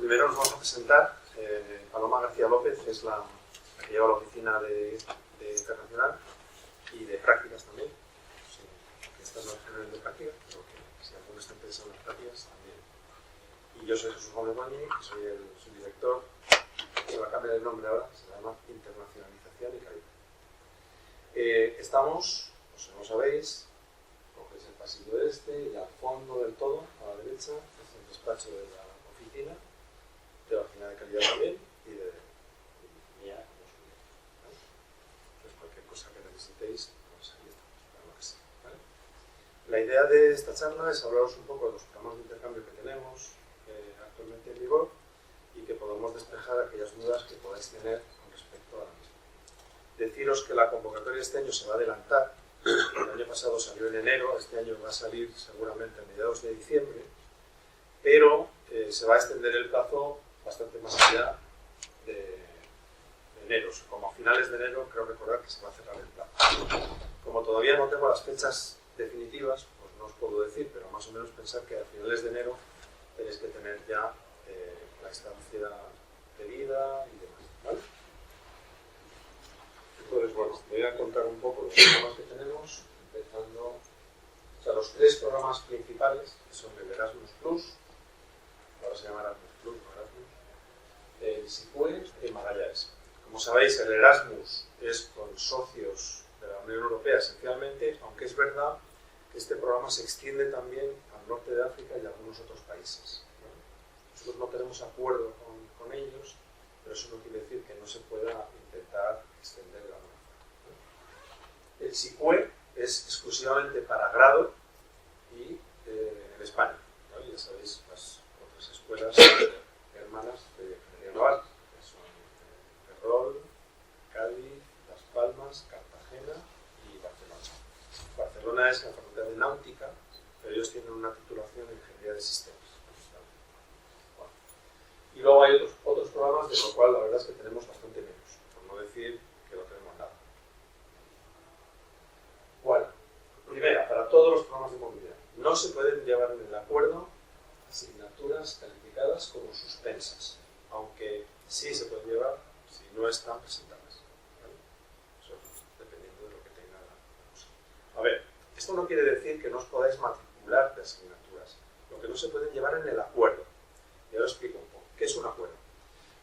primero nos vamos a presentar. Paloma García López es la que lleva la oficina de internacional y de prácticas también. Sí, esta es la general de prácticas, pero que si alguno está interesado en las prácticas también. Y yo soy Jesús Gómez Boñi, soy el subdirector. Se va a cambiar el nombre ahora, se llama Internacionalización y Caribe. Estamos, pues no sabéis, cogéis el pasillo este y al fondo del todo, a la derecha, es el despacho de la oficina de calidad también y de mía como subdirector. ¿Vale? Entonces cualquier cosa que necesitéis, pues ahí estamos, para lo que sea. ¿Vale? La idea de esta charla es hablaros un poco de los programas de intercambio que tenemos actualmente en vigor y que podamos despejar aquellas dudas que podáis tener con respecto a la misma. Deciros que la convocatoria este año se va a adelantar. El año pasado salió en enero, este año va a salir seguramente a mediados de diciembre, pero se va a extender el plazo bastante más allá de enero. Como a finales de enero, creo recordar que se va a cerrar el plazo. Como todavía no tengo las fechas definitivas, pues no os puedo decir, pero más o menos pensar que a finales de enero tenéis que tener ya la estancia pedida y demás, ¿vale? Entonces, bueno, voy a contar un poco los programas que tenemos, empezando, o sea, los tres programas principales, que son el Erasmus Plus, ahora se llama Erasmus Plus, no Erasmus, el SICUE y Magallanes. Como sabéis, el Erasmus es con socios de la Unión Europea esencialmente, aunque es verdad que este programa se extiende también al norte de África y a algunos otros países. Nosotros no tenemos acuerdo con ellos, pero eso no quiere decir que no se pueda intentar extender la norma. El SICUE es exclusivamente para grado y en España, ¿vale? Ya sabéis las otras escuelas hermanas de ingeniería naval, que son Ferrol, Cádiz, Las Palmas, Cartagena y Barcelona. Barcelona es la Facultad de Náutica, pero ellos tienen una titulación en ingeniería de sistemas. Bueno. Y luego hay otros programas, de lo cual la verdad es que tenemos bastante menos, por no decir que no tenemos nada. Bueno, primera, para todos los programas de movilidad, no se pueden llevar en el acuerdo asignaturas calificadas como suspensas, aunque sí se pueden llevar si no están presentadas. ¿Vale? Eso dependiendo de lo que tenga la cosa. A ver, esto no quiere decir que no os podáis matricular de asignaturas, lo que no se pueden llevar en el acuerdo. Y ahora os explico un poco. ¿Qué es un acuerdo?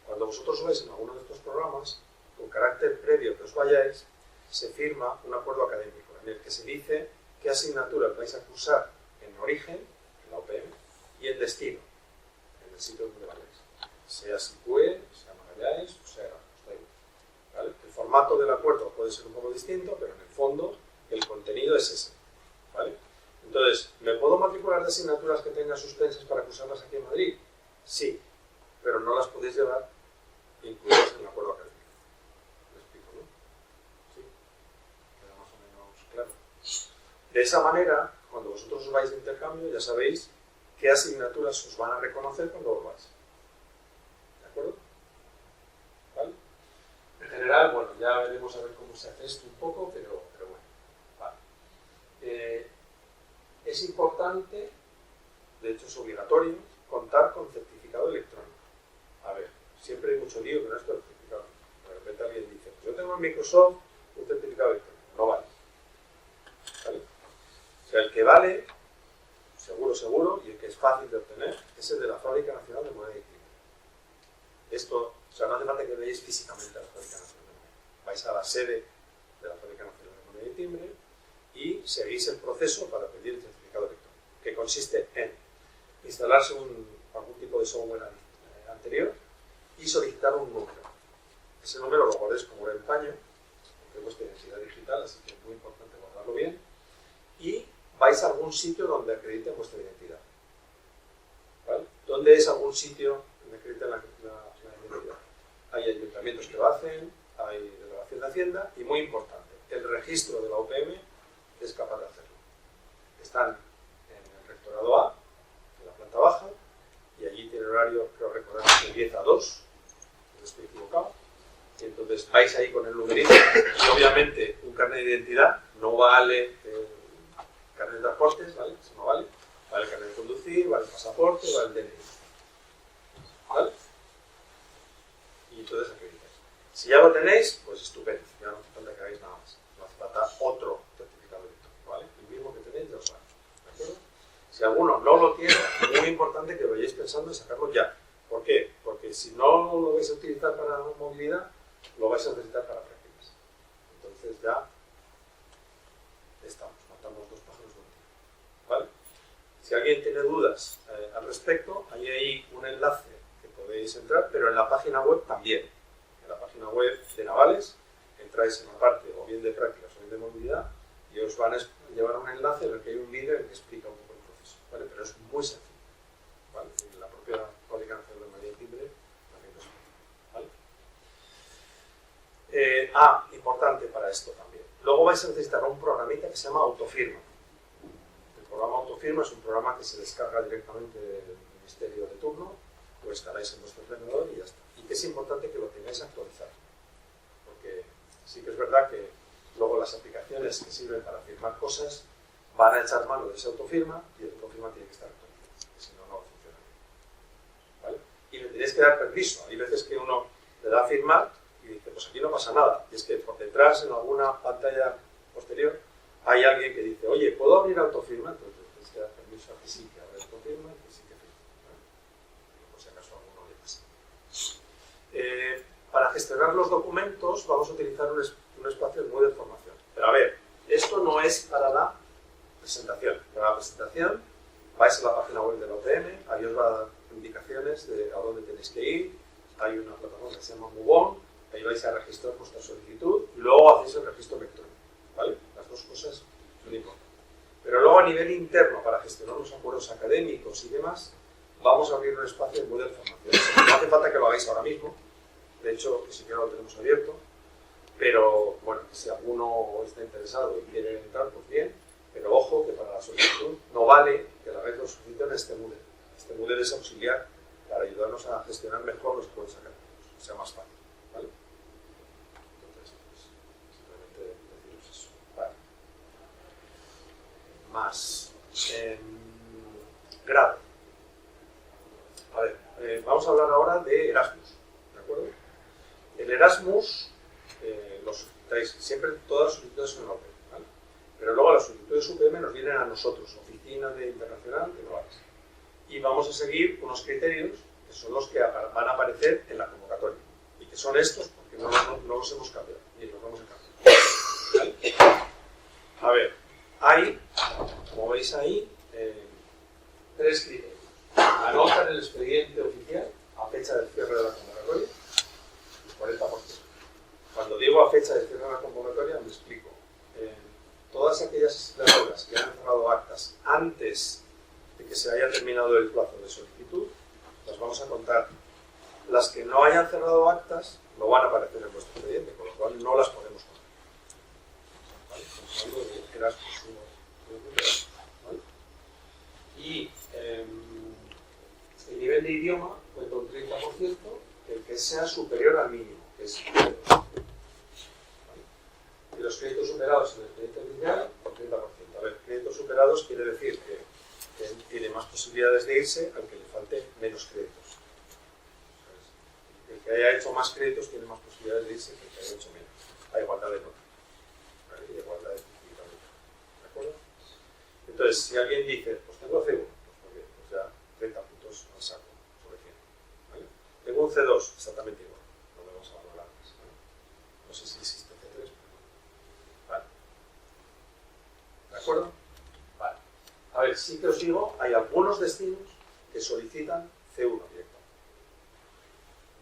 Cuando vosotros vais en alguno de estos programas, con carácter previo que os vayáis, se firma un acuerdo académico en el que se dice qué asignaturas vais a cursar en origen, en la UPM, y en destino, en el sitio donde vayáis. Sea SICUE, sea Magallanes, o sea Erasmus, da igual. ¿Vale? El formato del acuerdo puede ser un poco distinto, pero en el fondo el contenido es ese. ¿Vale? Entonces, ¿me puedo matricular de asignaturas que tengan suspensas para cursarlas aquí en Madrid? Sí, pero no las podéis llevar incluidas en el acuerdo académico. ¿Me explico, no? ¿Sí? Queda más o menos claro. De esa manera, cuando vosotros os vais de intercambio, ya sabéis qué asignaturas os van a reconocer cuando os vais. ¿De acuerdo? ¿Vale? En general, bueno, ya veremos a ver cómo se hace esto un poco, pero bueno. Vale. Es importante, de hecho es obligatorio, contar con certificado electrónico. A ver, siempre hay mucho lío con esto del certificado. De repente alguien dice, pues yo tengo en Microsoft un certificado electrónico. No vale. ¿Vale? O sea, el que vale, seguro, y el que es fácil de obtener, es el de la Fábrica Nacional de Moneda y Timbre. Esto, o sea, no hace falta que veáis físicamente a la Fábrica Nacional de Moneda. Vais a la sede de la Fábrica Nacional de Moneda y Timbre y seguís el proceso para pedir el certificado electrónico, que consiste en instalarse algún tipo de software anterior y solicitar un número. Ese número lo guardéis como un empaño, porque es vuestra identidad digital, así que es muy importante guardarlo bien. Y vais a algún sitio donde acrediten vuestra identidad. ¿Vale? ¿Dónde es algún sitio donde acrediten la identidad? Hay ayuntamientos que lo hacen, hay delegación de Hacienda y, muy importante, el registro de la UPM es capaz de hacerlo. Están en el rectorado A, en la planta baja, y allí tiene horario, creo recordar, de 10 a 2, no estoy equivocado, y entonces vais ahí con el numerito, y obviamente un carnet de identidad no vale carnet de transportes, ¿vale? Eso no vale. Vale el carnet de conducir, vale el pasaporte, vale el DNI. ¿vale? Y entonces acreditáis. Si ya lo tenéis, pues estupendo, ya no hace falta que hagáis nada más. No hace falta otro certificado electrónico, ¿vale? El mismo que tenéis ya os vale, ¿de acuerdo? Si alguno no lo tiene, es muy importante que vayáis pensando en sacarlo ya. ¿Por qué? Porque si no lo vais a utilizar para movilidad, lo vais a necesitar para prácticas. Entonces ya estamos, matamos dos pájaros de un tiro, ¿vale? Si alguien tiene dudas al respecto, hay ahí un enlace que podéis entrar, pero en la página web también. En la página web de Navales entráis en la parte o bien de prácticas o bien de movilidad y os van a llevar a un enlace en el que hay un vídeo en el que explica un poco el proceso, ¿vale? Pero es muy sencillo, ¿vale? En la propia fábrica nacional de María Timbre también lo explica, ¿vale? Importante para esto también. Luego vais a necesitar un programita que se llama Autofirma. El programa Autofirma es un programa que se descarga directamente del ministerio de turno, lo instaláis en vuestro ordenador y ya está. Y que es importante que lo tengáis actualizado, porque sí que es verdad que luego las aplicaciones que sirven para firmar cosas van a echar mano de esa autofirma y el autofirma tiene que estar actualizado, porque si no, no va a funcionar bien, ¿vale? Y le tenéis que dar permiso. Hay veces que uno le da a firmar y dice, pues aquí no pasa nada. Y es que por detrás, en alguna pantalla posterior, hay alguien que dice, oye, ¿puedo abrir autofirma? Entonces tienes que dar permiso a que sí, que abra autofirma y que sí que firme, ¿vale? Por si acaso a alguno le pasa. Para gestionar los documentos vamos a utilizar un espacio muy de formación. Pero a ver, esto no es para la presentación. Para la presentación vais a la página web del OPM, ahí os va a dar indicaciones de a dónde tenéis que ir. Hay una plataforma que se llama MoveOn, ahí vais a registrar vuestra solicitud y luego hacéis el registro electrónico, ¿vale? Las dos cosas son importantes. Pero luego a nivel interno, para gestionar los acuerdos académicos y demás, vamos a abrir un espacio muy de formación. No hace falta que lo hagáis ahora mismo, de hecho, ni siquiera lo tenemos abierto, pero bueno, si alguno está interesado y quiere entrar, pues bien, pero ojo que para la solicitud no vale que la red lo solicite en este Moodle. Este Moodle es auxiliar para ayudarnos a gestionar mejor los acuerdos académicos, que sea más fácil, ¿vale? Entonces, pues, simplemente deciros eso, ¿vale? Más. Grado. A ver, vamos a hablar ahora de Erasmus, ¿de acuerdo? El Erasmus lo solicitáis siempre, todas las solicitudes son en OPM, ¿vale? Pero luego las solicitudes UPM nos vienen a nosotros, Oficina de Internacional de Navales. Y vamos a seguir unos criterios que son los que van a aparecer en la convocatoria. Y que son estos, porque no los hemos cambiado, ni los vamos a cambiar, ¿vale? A ver, hay, como veis ahí, 3 criterios. Anota en el expediente oficial a fecha del cierre de la convocatoria, el 40%. Cuando digo a fecha de cierre de la convocatoria, me explico. Todas aquellas legadoras que han cerrado actas antes de que se haya terminado el plazo de solicitud, las vamos a contar. Las que no hayan cerrado actas no van a aparecer en vuestro expediente, con lo cual no las podemos contar. ¿Vale? Estamos hablando de Erasmus 1, ¿vale? Y el nivel de idioma cuenta un 30%, el que sea superior al mínimo, que es el 2%. ¿Vale? Y los créditos superados en el expediente inicial, un 30%. A ver, créditos superados quiere decir que tiene más posibilidades de irse al que le falte menos créditos. El que haya hecho más créditos tiene más posibilidades de irse que el que haya hecho menos. Hay igualdad de nota, ¿vale? Y igualdad de certificado. ¿De acuerdo? Entonces, si alguien dice, pues tengo C1, pues muy bien, pues ya 30 puntos al saco sobre 100. ¿Vale? Tengo un C2, exactamente igual, no me vamos a valorar más. ¿Vale? No sé si existe C3, pero vale. ¿De acuerdo? Vale. A ver, sí que os digo, hay algunos destinos que solicitan C1 directamente.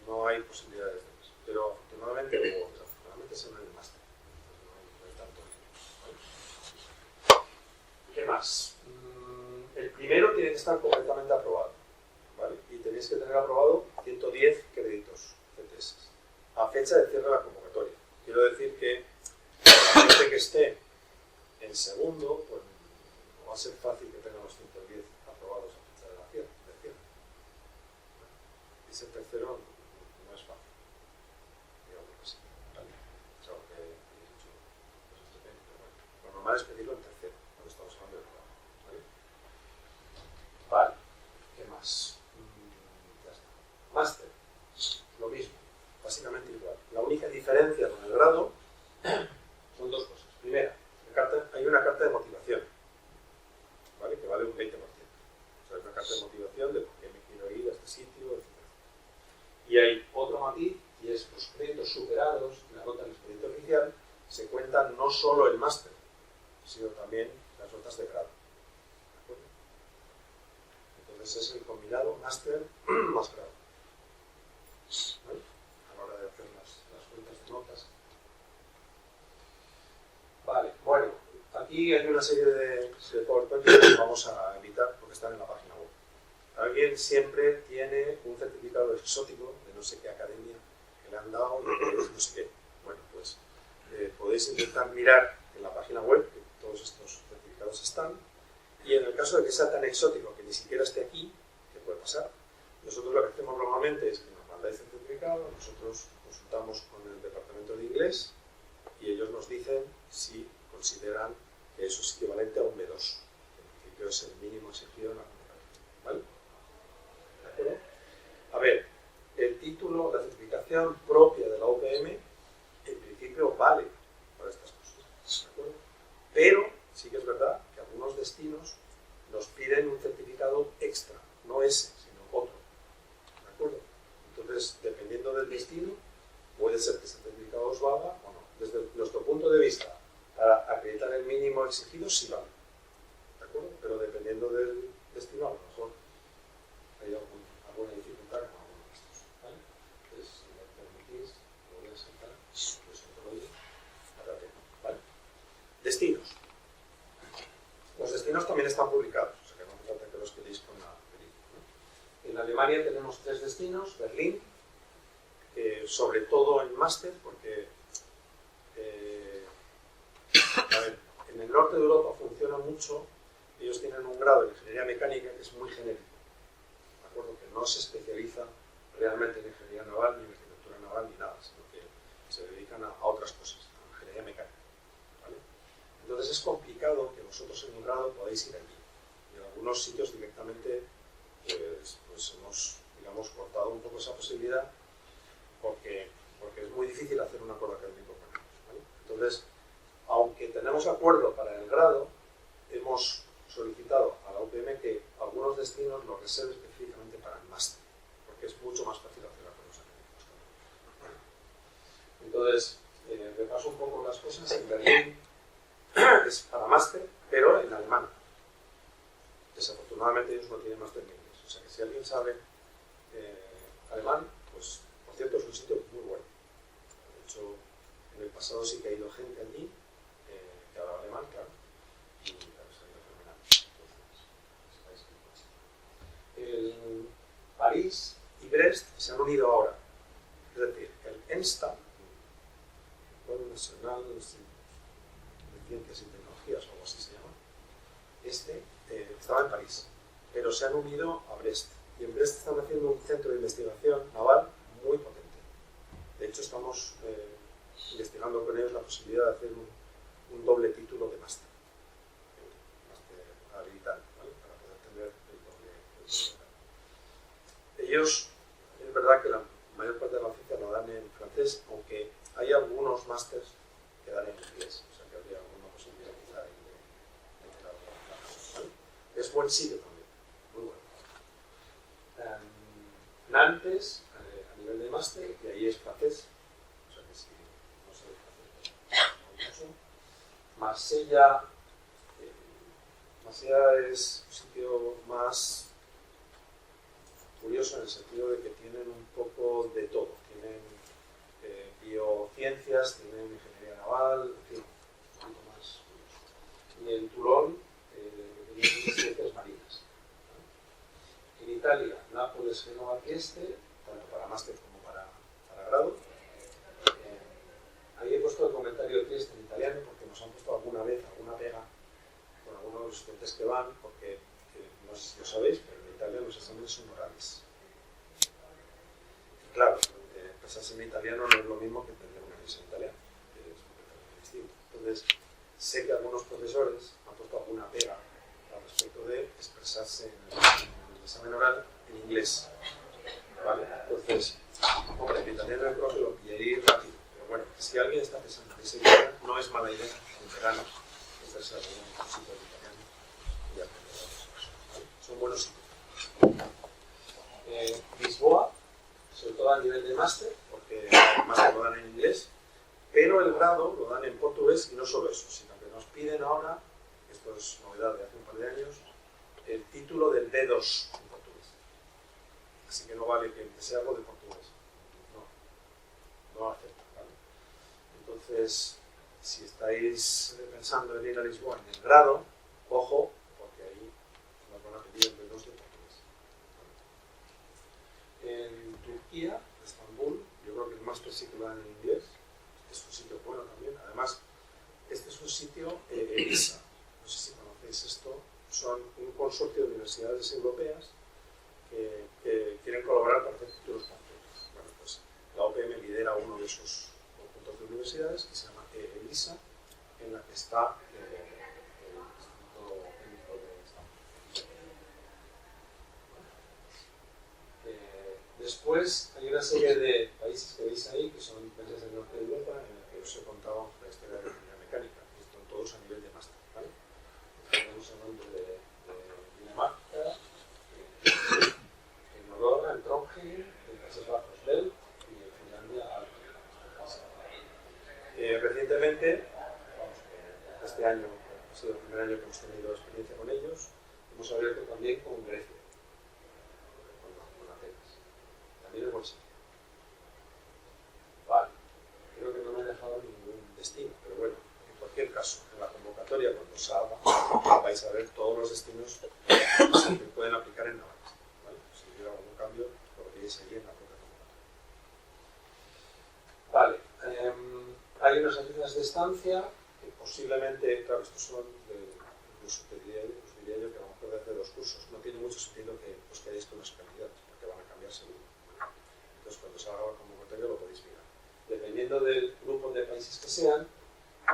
No hay posibilidades de más, pero afortunadamente o desafortunadamente se me el máster. No hay tanto. ¿Vale? ¿Qué más? El primero tiene que estar completamente aprobado, ¿vale? Y tenéis que tener aprobado 110 créditos CTS a fecha de cierre de la convocatoria. Quiero decir que la gente que esté en segundo, pues no va a ser fácil que tenga los 110 aprobados a fecha de la cierre. Y ese tercero no es fácil, digamos que sí, ¿vale? Es algo que he dicho, pues pero bueno, lo normal es pedirlo en tercero, cuando estamos hablando de programa, ¿vale? Vale, ¿qué más? Ya está. Más Y hay otro matiz, y es los créditos superados en la nota del expediente oficial se cuentan no solo el máster, sino también las notas de grado. ¿De acuerdo? Entonces es el combinado máster más grado. ¿Vale? A la hora de hacer las cuentas de notas. Vale, bueno, aquí hay una serie de PowerPoint que vamos a evitar porque están en la página web. Alguien siempre tiene un certificado exótico de no sé qué academia que le han dado, no sé qué. Bueno, pues podéis intentar mirar en la página web, que todos estos certificados están, y en el caso de que sea tan exótico que ni siquiera esté aquí, ¿qué puede pasar? Nosotros lo que hacemos normalmente es que nos mandáis el certificado, nosotros consultamos con el departamento de inglés y ellos nos dicen si consideran que eso es equivalente a un B2, que en principio es el mínimo exigido en la convocatoria. ¿Vale? ¿De acuerdo? A ver, el título, la certificación propia de la UPM, en principio vale para estas cosas. ¿De acuerdo? Pero sí que es verdad que algunos destinos nos piden un certificado extra, no ese, sino otro. ¿De acuerdo? Entonces, dependiendo del destino, puede ser que ese certificado os valga o no. Desde nuestro punto de vista, para acreditar el mínimo exigido sí vale. ¿De acuerdo? Pero dependiendo del destino, a lo mejor hay alguna dificultad con alguno de estos. ¿Vale? Entonces, si me permitís, lo voy a saltar, pues otro rollo, para tema. ¿Vale? Destinos. Los destinos también están publicados, o sea que no hace falta que los quedéis con la película, ¿no? En Alemania tenemos 3 destinos, Berlín, sobre todo en máster, porque a ver, en el norte de Europa funciona mucho, ellos tienen un grado de ingeniería mecánica que es muy genérico, ¿de acuerdo? Que no se especializa realmente en ingeniería naval, ni en arquitectura naval, ni nada, sino que se dedican a otras cosas, a ingeniería mecánica, ¿vale? Entonces es complicado que vosotros en un grado podáis ir allí. Y en algunos sitios directamente pues hemos, digamos, cortado un poco esa posibilidad porque es muy difícil hacer un acuerdo académico con ellos, ¿vale? Entonces, aunque tenemos acuerdo para el grado, hemos solicitado a la UPM que algunos destinos los reserve específicamente para el máster, porque es mucho más fácil hacer acuerdos académicos con ellos, ¿vale? Entonces, repaso un poco las cosas. En Berlín es para máster, pero en alemán. Desafortunadamente ellos no tienen máster en inglés. O sea que si alguien sabe alemán, pues por cierto es un sitio muy bueno. De hecho, en el pasado sí que ha ido gente allí que hablaba alemán, claro, y ha salido fenomenal. Entonces, París y Brest se han unido ahora. Es decir, el ENSTA, el École National de Ciencias y Tecnologías, o algo así se llama, estaba en París, pero se han unido a Brest. Y en Brest están haciendo un centro de investigación naval muy potente. De hecho, estamos investigando con ellos la posibilidad de hacer un doble título de máster habilitante, ¿vale? Para poder tener el doble grado. Ellos, es verdad que la mayor parte de la oferta lo dan en francés, aunque hay algunos másters que dan en inglés, o sea que habría alguna posibilidad quizá de ¿vale? Es buen sitio también, muy bueno. Nantes, a nivel de máster, y ahí es francés, o sea que si no sé francés, Marsella, Marsella es un sitio más curioso en el sentido de que tienen un poco de todo. Tienen biociencias, tienen ingeniería naval, en fin, un poquito más curioso. Y en Toulon, tienen ciencias marinas. En Italia, Nápoles, Génova, Trieste, tanto para máster como para grado. Ahí he puesto el comentario de Trieste en italiano porque nos han puesto alguna vez alguna pega con algunos de los estudiantes que van, porque no sé si lo sabéis, pero en Italia los exámenes son orales. Y claro, expresarse en italiano no es lo mismo que entender una clase en italiano, es completamente distinto. Entonces, sé que algunos profesores han puesto alguna pega al respecto de expresarse en el examen oral en inglés. ¿Vale? Entonces, hombre, en italiano yo creo que lo pillaría rápido, pero bueno, si alguien está pensando que ese día no es mala idea en verano hacerse algún cursito de italiano y aprender otras cosas. ¿Vale? Son buenos sitios. Lisboa, sobre todo todo a nivel de máster, porque el máster lo dan en inglés, pero el grado lo dan en portugués y no solo eso, sino que nos piden ahora, esto es novedad de hace un par de años, el título del B2 en portugués. Así que no vale que sea algo de portugués. No acepta, ¿vale? Entonces, si estáis pensando en ir a Lisboa en el grado, ojo, porque ahí nos van a pedir el B2 de portugués. ¿Vale? En Turquía, Estambul, yo creo que el máster sí que lo dan en inglés. Es un sitio bueno también. Además, este es un sitio ELISA. No sé si conocéis esto. Son un consorcio de universidades europeas que quieren colaborar para hacer futuros conjuntos. Bueno, pues la OPM lidera uno de esos conjuntos de universidades que se llama ELISA, en la que está el Instituto Técnico de Estambul. Después hay una serie de países que veis ahí, que son países del norte de Europa, en los que os he contado la historia de la ingeniería mecánica, y están todos a nivel de máster, ¿vale? Estamos hablando de Dinamarca, en Noruega, en Trondheim, en Países Bajos, Delft y en Finlandia, recientemente, este año, ha sido el primer año que hemos tenido experiencia con ellos, hemos abierto también con Grecia, con Atenas. También es buen sitio. Vale, creo que no me he dejado ningún destino, pero bueno, en cualquier caso, en la convocatoria, cuando salga, vais a ver todos los destinos que pueden aplicar en Navarra. ¿Vale? Si hubiera algún cambio, lo veréis allí en la propia convocatoria. Vale, hay unas ayudas de estancia que posiblemente, claro, estos son incluso te diría yo que a lo mejor de hacer 2 cursos. No tiene mucho sentido que os quedéis con los candidatos, porque van a cambiar seguro. Entonces, cuando salga la convocatoria lo podéis mirar. Dependiendo del grupo de países que sean,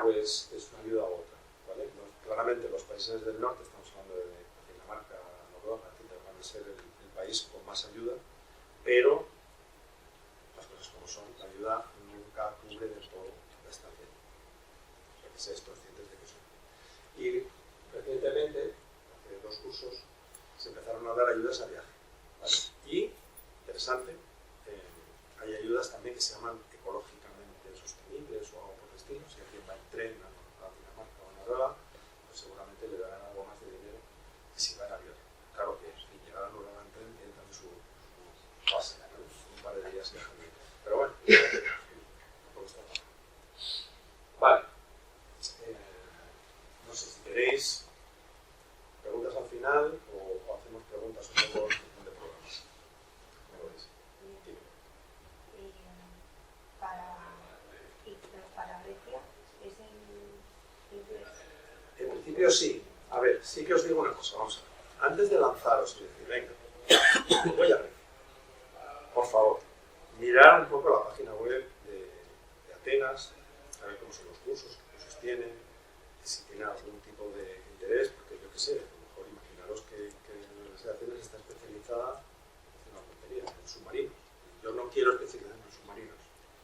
pues es una ayuda u otra. ¿Vale? Claramente los países del norte, estamos hablando de Dinamarca, Noruega, etc., van a ser el país con más ayuda, pero las cosas como son, la ayuda nunca cubre del todo la estancia. O sea, que seáis conscientes de que son. Y recientemente, hace 2 cursos, se empezaron a dar ayudas a viaje. ¿Vale? Y, interesante, hay ayudas también que se llaman ecológicamente sostenibles o algo por el estilo. Si alguien va en tren a Dinamarca o a Noruega, pues seguramente le darán algo más de dinero que si va en avión. Claro que si llegar a Noruega en tren tiene también su base, ¿no? Un par de días que también. Pero bueno, tampoco está mal. Vale. No sé si queréis preguntas al final o hacemos preguntas un poco de programas. ¿Cómo lo veis? Para Grecia es en inglés. En principio sí. A ver, sí que os digo una cosa, vamos a ver. Antes de lanzaros y decir, venga, voy a Grecia, por favor, mirad un poco la página web de Atenas, a ver cómo son los cursos, qué cursos tienen, si tienen algún tipo de interés, porque yo qué sé, a lo mejor imaginaros que la Universidad de Atenas está especializada en una tontería, en submarinos. Yo no quiero especializarme en submarinos.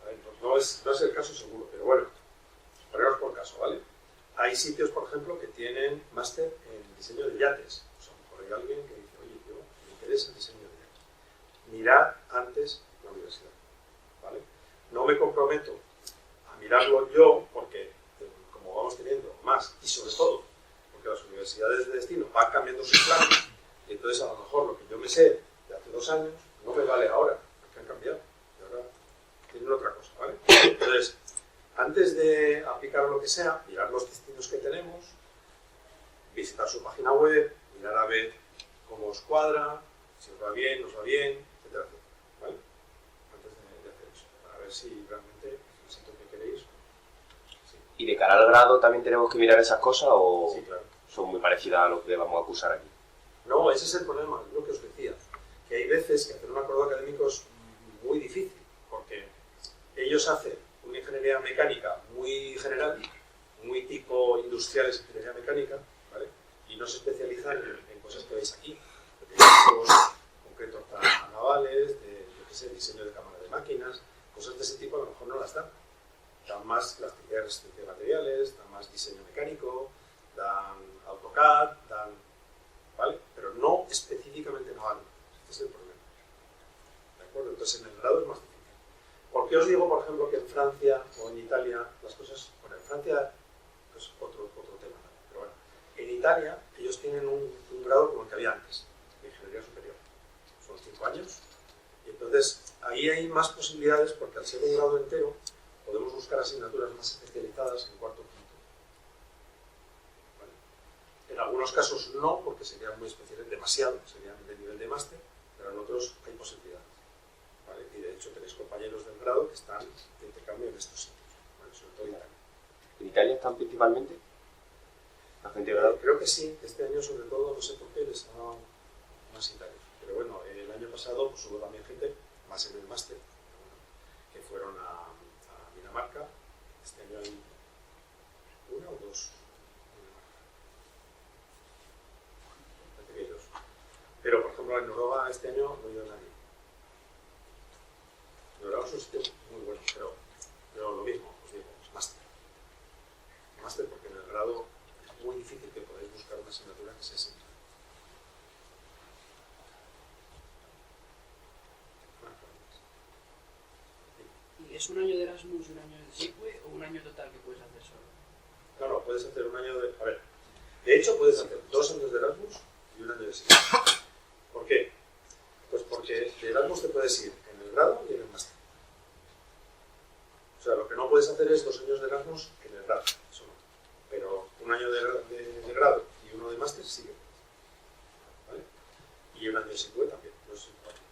¿Vale? No es el caso seguro, pero bueno, ponemos por caso, ¿vale? Hay sitios, por ejemplo, que tienen máster en diseño de yates. O sea, a lo mejor hay alguien que dice, oye, yo me interesa el diseño de yates. Mirad antes la universidad, ¿vale? No me comprometo a mirarlo yo, porque como vamos teniendo más, y sobre todo, porque las universidades de destino van cambiando sus planes, y entonces a lo mejor lo que yo me sé de hace 2 años no me vale ahora, porque han cambiado, y ahora tienen otra cosa, ¿vale? Entonces, antes de aplicar lo que sea, mirar los destinos que tenemos, visitar su página web, mirar a ver cómo os cuadra, si os va bien, no os va bien, etcétera, etcétera, ¿vale? Antes de hacer eso, para ver si realmente es el sitio que queréis. Sí. ¿Y de cara al grado también tenemos que mirar esas cosas o Sí, claro. son muy parecidas a lo que vamos a cursar aquí? No, ese es el problema, es lo que os decía, que hay veces que hacer un acuerdo académico es muy difícil, porque ellos hacen una ingeniería mecánica muy general, muy tipo industriales, ingeniería mecánica, ¿vale? Y no se especializan en cosas que veis aquí, de proyectos concretos para navales, de, yo qué sé, diseño de cámara de máquinas, cosas de ese tipo a lo mejor no las dan. Dan más plasticidad y resistencia de materiales, dan más diseño mecánico, dan AutoCAD, dan, ¿vale? Pero no específicamente naval. Este es el problema. ¿De acuerdo? Entonces, Entonces en el grado es más difícil. ¿Por qué os digo, por ejemplo, que en Francia o en Italia las cosas... Bueno, en Francia es otro tema, pero bueno. En Italia ellos tienen un grado como el que había antes, de ingeniería superior. Son 5 años. Y entonces ahí hay más posibilidades porque al ser un grado entero podemos buscar asignaturas más especializadas en cuarto o quinto. ¿Vale? En algunos casos no, porque serían muy especiales, demasiado, serían de nivel de máster, pero en otros hay posibilidades. ¿Vale? Y de hecho tenéis compañeros del grado que están de intercambio en estos sitios, ¿vale? Sobre todo en Italia. ¿En Italia están principalmente la gente de grado? Creo que sí, este año sobre todo, no sé por qué, les ha dado más italianos. Pero bueno, el año pasado pues, hubo también gente, más en el máster, que fueron a Dinamarca. Este año hay 1 o 2 en Dinamarca. Parece que hay 2. Pero por ejemplo en Noruega este año no ha ido nadie. Noruega es un sitio muy bueno, pero lo mismo, os digo, es máster. Máster porque en el grado es muy difícil que podáis buscar una asignatura que sea simple. ¿Y es un año de Erasmus y un año de SICUE o un año total que puedes hacer solo? Claro, puedes hacer un año de... A ver, de hecho puedes hacer 2 años de Erasmus y un año de SICUE. ¿Por qué? Pues porque de Erasmus te puedes ir en el grado y en el máster. O sea, lo que no puedes hacer es 2 años de Erasmus en el grado, eso no. Pero un año de grado y uno de máster sí que puedes. ¿Vale? Y un año de SICUE también, no es importante.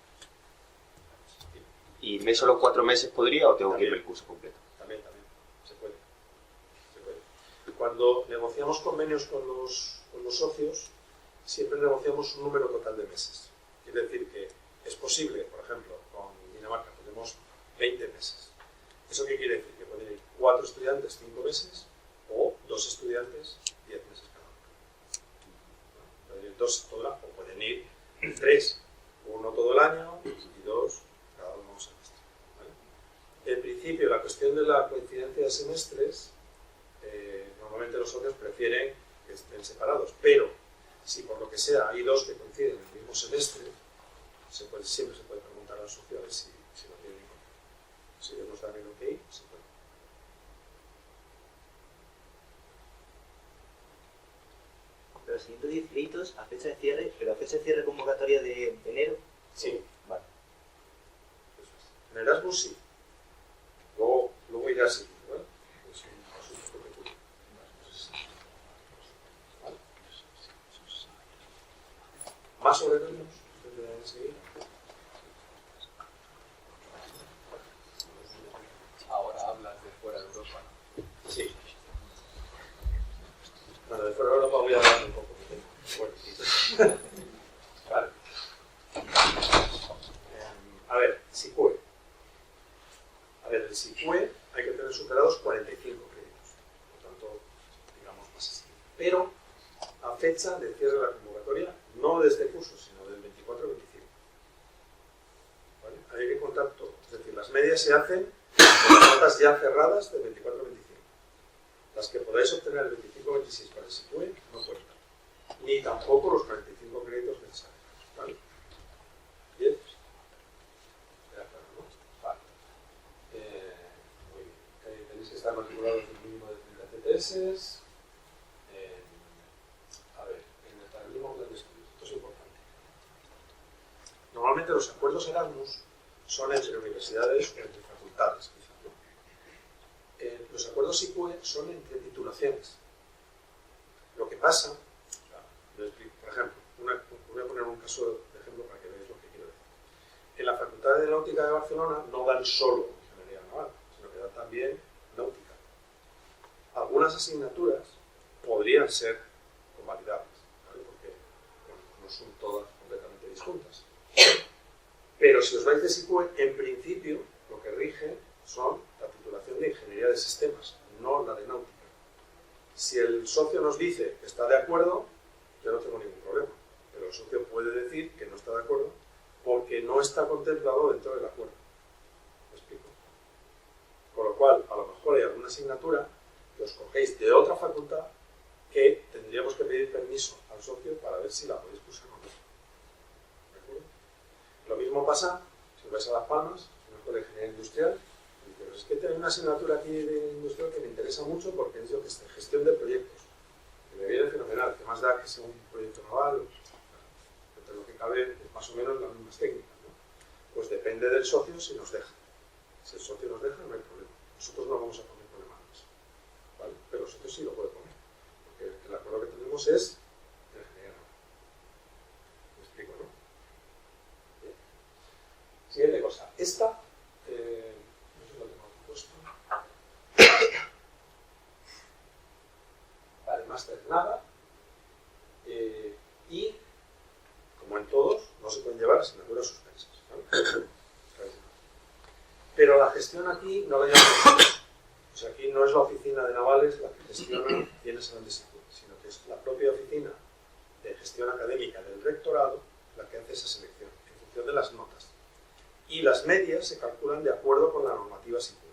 ¿Y me solo 4 meses podría o tengo que También. ir el curso completo? También, se puede. Cuando negociamos convenios con los socios, siempre negociamos un número total de meses. Quiere decir que es posible, por ejemplo, con Dinamarca tenemos 20 meses. ¿Eso qué quiere decir? Que pueden ir 4 estudiantes 5 meses o 2 estudiantes 10 meses cada uno. Pueden ir 2 todo el año, o pueden ir 3, 1 todo el año y 2 cada uno un semestre. ¿Vale? En principio, la cuestión de la coincidencia de semestres, normalmente los socios prefieren que estén separados, pero si por lo que sea hay 2 que coinciden en el mismo semestre, siempre se puede preguntar al socio a ver si no tiene ningún problema. Si ellos nos dan el ok, se puede. Pero los 110 créditos a fecha de cierre, pero a fecha de cierre convocatoria de enero. Sí. Vale. Eso es. En Erasmus sí. Luego irá así, ¿vale? Es un asunto peculiar. ¿Vale? Más sobre Erasmus, de seguir. Ahora hablas de fuera de Europa, ¿no? Sí. Bueno, de fuera de Europa voy a hablar un poco. Bueno, vale. A ver, SICUE. El SICUE hay que tener superados 45 créditos. Por tanto, digamos más así. Pero a fecha de cierre de la convocatoria, no de este curso, sino del 24 al 25. ¿Vale? Hay que contar todo. Es decir, las medias se hacen con las notas ya cerradas del 24 al 25. Las que podáis obtener el 25-26 para el SICUE no cuentan. Ni tampoco los 45 créditos necesarios. ¿Vale? ¿Bien? Queda claro, ¿no? Vale. Muy bien. Tenéis que estar matriculados en un mínimo de 30 CTS. A ver, en el paralelismo plan de estudios. Esto es importante. Normalmente los acuerdos Erasmus son entre universidades o entre facultades, quizás, ¿no? Los acuerdos SICUE son entre titulaciones. Lo que pasa, por ejemplo, voy a poner un caso de ejemplo para que veáis lo que quiero decir. En la Facultad de Náutica de Barcelona no dan solo ingeniería naval, sino que dan también náutica. Algunas asignaturas podrían ser convalidables, ¿vale? Porque no son todas completamente disjuntas. Pero si os vais de SICUE, en principio lo que rige son la titulación de ingeniería de sistemas, no la de náutica. Si el socio nos dice que está de acuerdo, yo no tengo ningún problema. Pero el socio puede decir que no está de acuerdo porque no está contemplado dentro del acuerdo. ¿Me explico? Con lo cual, a lo mejor hay alguna asignatura que os cogéis de otra facultad que tendríamos que pedir permiso al socio para ver si la podéis cursar o no. ¿De acuerdo? Lo mismo pasa si vais a Las Palmas, conozco la ingeniería industrial, y digo, es que tengo una asignatura aquí de industrial que me interesa mucho porque es, yo que sé, gestión de proyectos, que me viene fenomenal, que más da que sea un proyecto naval, pero lo que cabe es más o menos las mismas técnicas, ¿no? Pues depende del socio si nos deja. Si el socio nos deja, no hay problema. Nosotros no vamos a poner problema en eso, ¿vale? Pero el socio sí lo puede poner, porque el acuerdo que tenemos es de ingeniería naval. ¿Me explico, no? Bien. Siguiente cosa. Esta, no sé si lo tengo aquí puesto. Vale, máster nada. Y, como en todos, no se pueden llevar asignaturas suspensas, ¿vale? Pero la gestión aquí no la llamamos. O sea, aquí no es la oficina de navales la que gestiona bienes grandes, sino que es la propia oficina de gestión académica del rectorado la que hace esa selección en función de las notas. Y las medias se calculan de acuerdo con la normativa SICUE.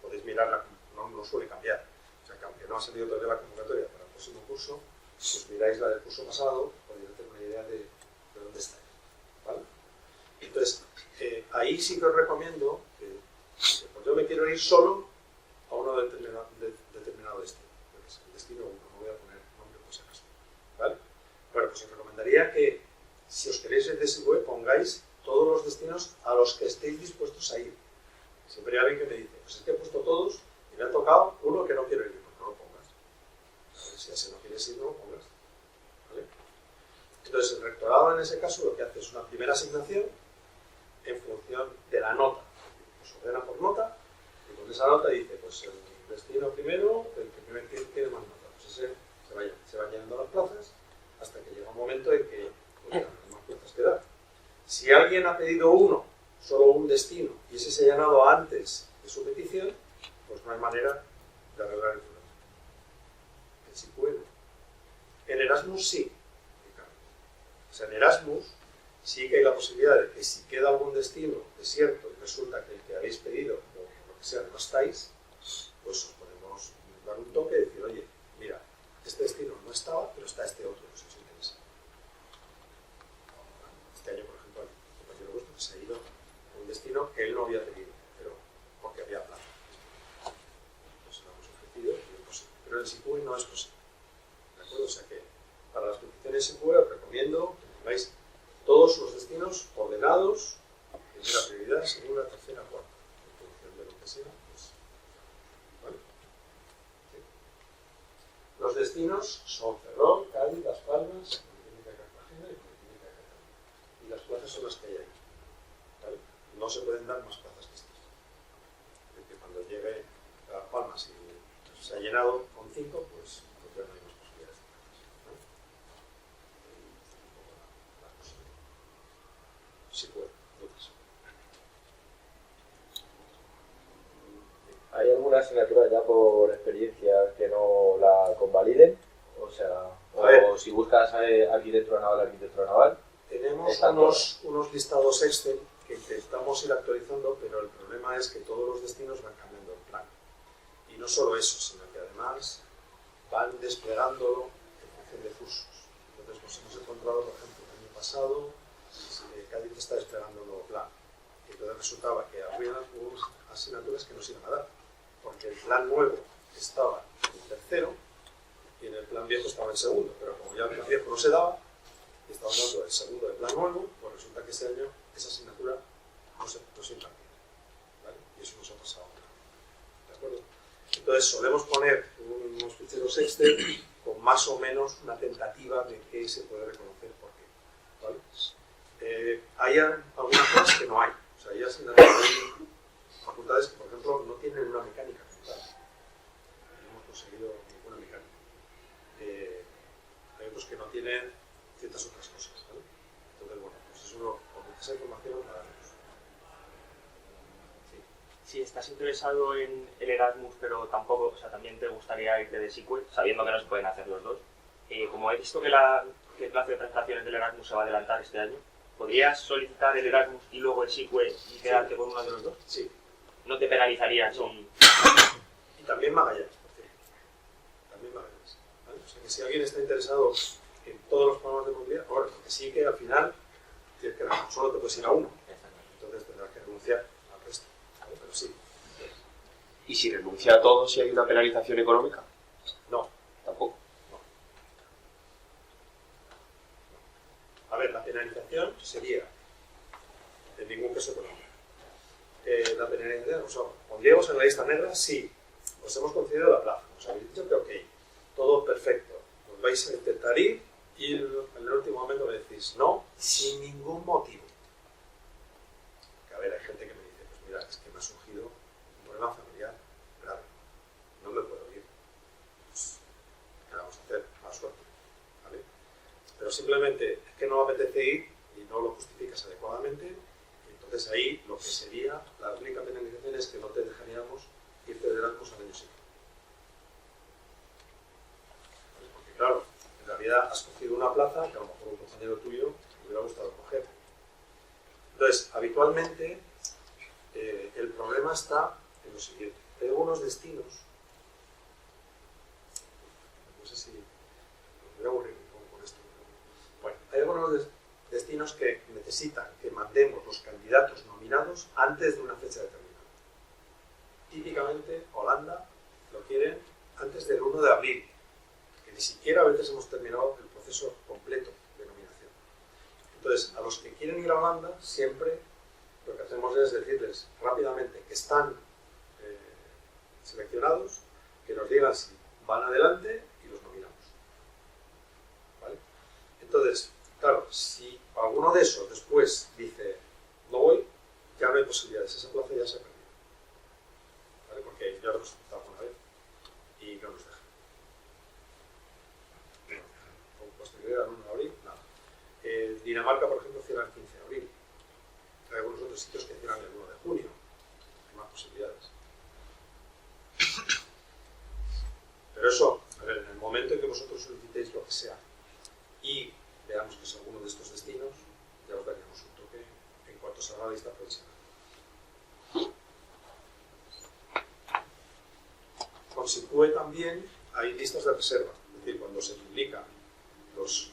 Podéis mirarla, no suele cambiar. O sea, que aunque no ha salido todavía la convocatoria para el próximo curso, si os miráis la del curso pasado, podéis tener una idea de dónde estáis, ¿vale? Entonces, ahí sí que os recomiendo que pues yo me quiero ir solo a uno determinado destino. El destino 1, no voy a poner nombre por si acaso, ¿vale? Bueno, pues os recomendaría que si os queréis ir de SICUE, pongáis todos los destinos a los que estéis dispuestos a ir. Siempre hay alguien que me dice, pues es que he puesto todos y me ha tocado uno que no quiero ir, pues no lo pongas. A ver, si ese no quieres ir, no lo pongas, ¿vale? Entonces el rectorado en ese caso lo que hace es una primera asignación en función de la nota. Pues ordena por nota y con esa nota dice, pues el destino primero, el que primer tiene más nota. Pues ese se van llenando las plazas hasta que llega un momento en que pues, ya no hay más plazas que dar. Si alguien ha pedido solo un destino, y ese se ha llenado antes de su petición, pues no hay manera de arreglar el problema. En SICUE no. En Erasmus sí. O sea, en Erasmus sí que hay la posibilidad de que si queda algún destino desierto y resulta que el que habéis pedido, o lo que sea, no estáis, pues os podemos dar un toque y decir, oye, mira, este destino no estaba, pero está este otro, si os interesa. Este año, por ejemplo, hay un compañero vuestro que se ha ido a un destino que él no había pedido, pero porque había plaza. Pues se lo hemos ofrecido y es posible. Pero en SICUE no es posible. ¿De acuerdo? O sea que para las peticiones SICUE os recomiendo que pongáis todos los destinos ordenados, primera prioridad, segunda, tercera, cuarta, en función de lo que sea, pues, ¿vale? ¿Sí? Los destinos son Ferrol, Cádiz, Las Palmas, Politécnica de Cartagena y Politécnica de Cataluña. Y las plazas son las que hay ahí, ¿vale? No se pueden dar más plazas que estas. Porque cuando llegue a Las Palmas y se ha llenado con 5, pues ya no hay más posibilidades de plazas, ¿vale? Sí puede, dudas. ¿Hay alguna asignatura ya por experiencia que no la convaliden? O sea, o si buscas arquitectura naval, tenemos unos listados Excel que intentamos ir actualizando, pero el problema es que todos los destinos van cambiando el plan. Y no solo eso, sino que además van desplegándolo en función de cursos. Entonces nos hemos encontrado, por ejemplo, el año pasado, Cádiz está desplegando un nuevo plan. Y entonces resultaba que había algunas asignaturas que no se iban a dar, porque el plan nuevo estaba en tercero y en el plan viejo estaba en segundo, pero como ya el plan viejo no se daba, y estaban dando el segundo del plan nuevo, pues resulta que ese año esa asignatura no se impartía, ¿vale? Y eso nos ha pasado ahora, ¿de acuerdo? Entonces solemos poner unos ficheros Excel con más o menos una tentativa de qué se puede reconocer por qué, ¿vale? Hay algunas cosas que no hay, o sea, hay facultades que, por ejemplo, no tienen una mecánica como tal. No hemos conseguido ninguna mecánica. Hay otros que no tienen ciertas otras cosas, ¿vale? Entonces, bueno, pues eso, con esa información la daremos. Sí. Si estás interesado en el Erasmus, pero tampoco, o sea, también te gustaría irte de SICUE, sabiendo que no se pueden hacer los dos, como he visto que el plazo de prestaciones del Erasmus se va a adelantar este año, ¿podrías solicitar el Erasmus y luego el SICUE y quedarte con uno de los dos? Sí. ¿No te penalizarías? No. Y también Magallanes, por cierto. También Magallanes, ¿vale? O sea que si alguien está interesado en todos los programas de movilidad, ahora, porque sí que al final tienes que solo te puedes ir a uno. renunciar al resto, ¿vale? Pero sí, ¿Y si renuncia a todo si hay una penalización económica? no. Tampoco. A ver, la penalización sería, en ningún caso económico. La penalización, o sea, pondríamos en la lista negra, sí, os hemos concedido la plaza, os habéis dicho que ok, todo perfecto, os vais a intentar ir y en el último momento me decís no, sin ningún motivo. Que a ver, hay gente que me dice, pues mira, es que me ha surgido un problema familiar grave, no me puedo ir. Pues, ¿qué vamos a hacer? Mala suerte, ¿vale? Pero simplemente es que no me apetece ir y no lo justificas adecuadamente, y entonces ahí lo que sería, la única penalización es que no te dejaríamos irte de Erasmus al año siguiente. ¿Vale? Porque claro, en realidad has cogido una plaza que a lo mejor un compañero tuyo le hubiera gustado coger. Entonces, habitualmente el problema está en lo siguiente. Hay algunos destinos, no sé si me voy a aburrir un poco con esto, pero bueno, hay algunos destinos que necesitan que mandemos los candidatos nominados antes de una fecha determinada. Típicamente Holanda lo quieren antes del 1 de abril, que ni siquiera a veces hemos terminado el proceso completo de nominación. Entonces, a los que quieren ir a Holanda, siempre lo que hacemos es decirles rápidamente que están seleccionados, que nos digan si van adelante y los nominamos. ¿Vale? Entonces, claro, si alguno de esos después dice no voy, ya no hay posibilidades, esa plaza ya se ha perdido. ¿Vale? Porque ya lo hemos intentado una vez y no nos dejan. Con posterioridad al 1 de abril, nada. Dinamarca, por ejemplo, cierra el 15 de abril. Hay algunos otros sitios que cierran el 1 de junio. Hay más posibilidades. Pero eso, a ver, en el momento en que vosotros solicitéis lo que sea y veamos que es alguno de estos destinos, ya os daríamos un toque en cuanto salga la lista provisional. Con SICUE también hay listas de reserva, es decir, cuando se publican los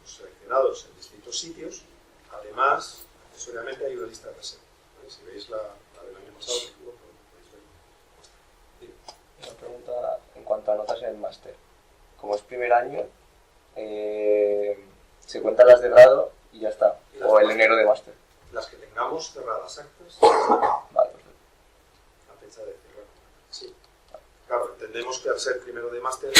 seleccionados en distintos sitios, además, accesoriamente hay una lista de reserva. ¿Vale? Si veis la del año pasado, por ejemplo, podéis ver cómo está. Dime. Una pregunta en cuanto a notas en el máster. Como es primer año, se cuentan las de grado y ya está. O el enero de máster. Las que tengamos cerradas actas, Vale, perfecto. a fecha de cierre. Sí. Claro, entendemos que al ser primero de máster,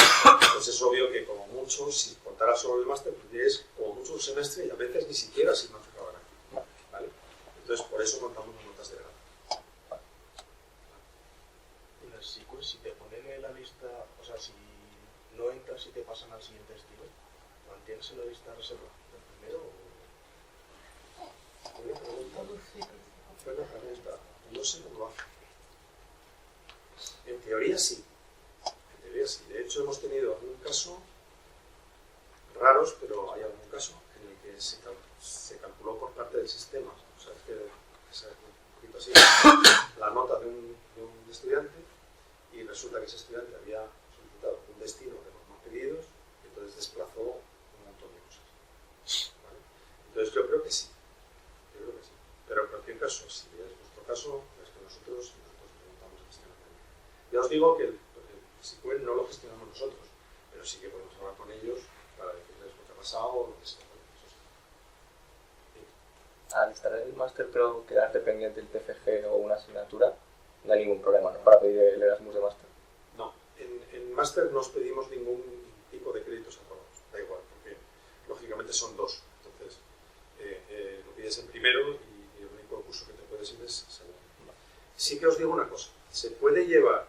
pues es obvio que como mucho, si contara solo el máster, pues es como mucho un semestre y a veces ni siquiera si no cerraba aquí. ¿Vale? Entonces, por eso contamos las notas de grado. Y las SICUE, si te ponen en la lista, o sea, si no entras y te pasan al siguiente estilo, ¿mantienes en la lista de reserva del primero o...? Buena pregunta. No sé cómo lo hace. En teoría sí. En teoría sí. De hecho, hemos tenido algún caso, raros, pero hay algún caso en el que se calculó por parte del sistema, o sea, es que es un poquito así, la nota de un estudiante, y resulta que ese estudiante había solicitado un destino de los más pedidos y entonces desplazó un montón de cosas. ¿Vale? Entonces yo creo que sí. Yo creo que sí. Pero en cualquier caso, si es vuestro caso, es que nosotros preguntamos a gestión académica. Ya os digo que el SICUE no lo gestionamos nosotros, pero sí que podemos hablar con ellos para decirles lo que ha pasado o lo que sea. Al estar en el máster pero quedarte pendiente del TFG o una asignatura, no hay ningún problema, ¿no? Para pedir el Erasmus de máster. No, en máster no os pedimos ningún tipo de créditos aprobados, da igual, porque lógicamente son dos. Entonces, lo pides en primero y el único curso que te puedes ir es segundo. Sí que os digo una cosa, se puede llevar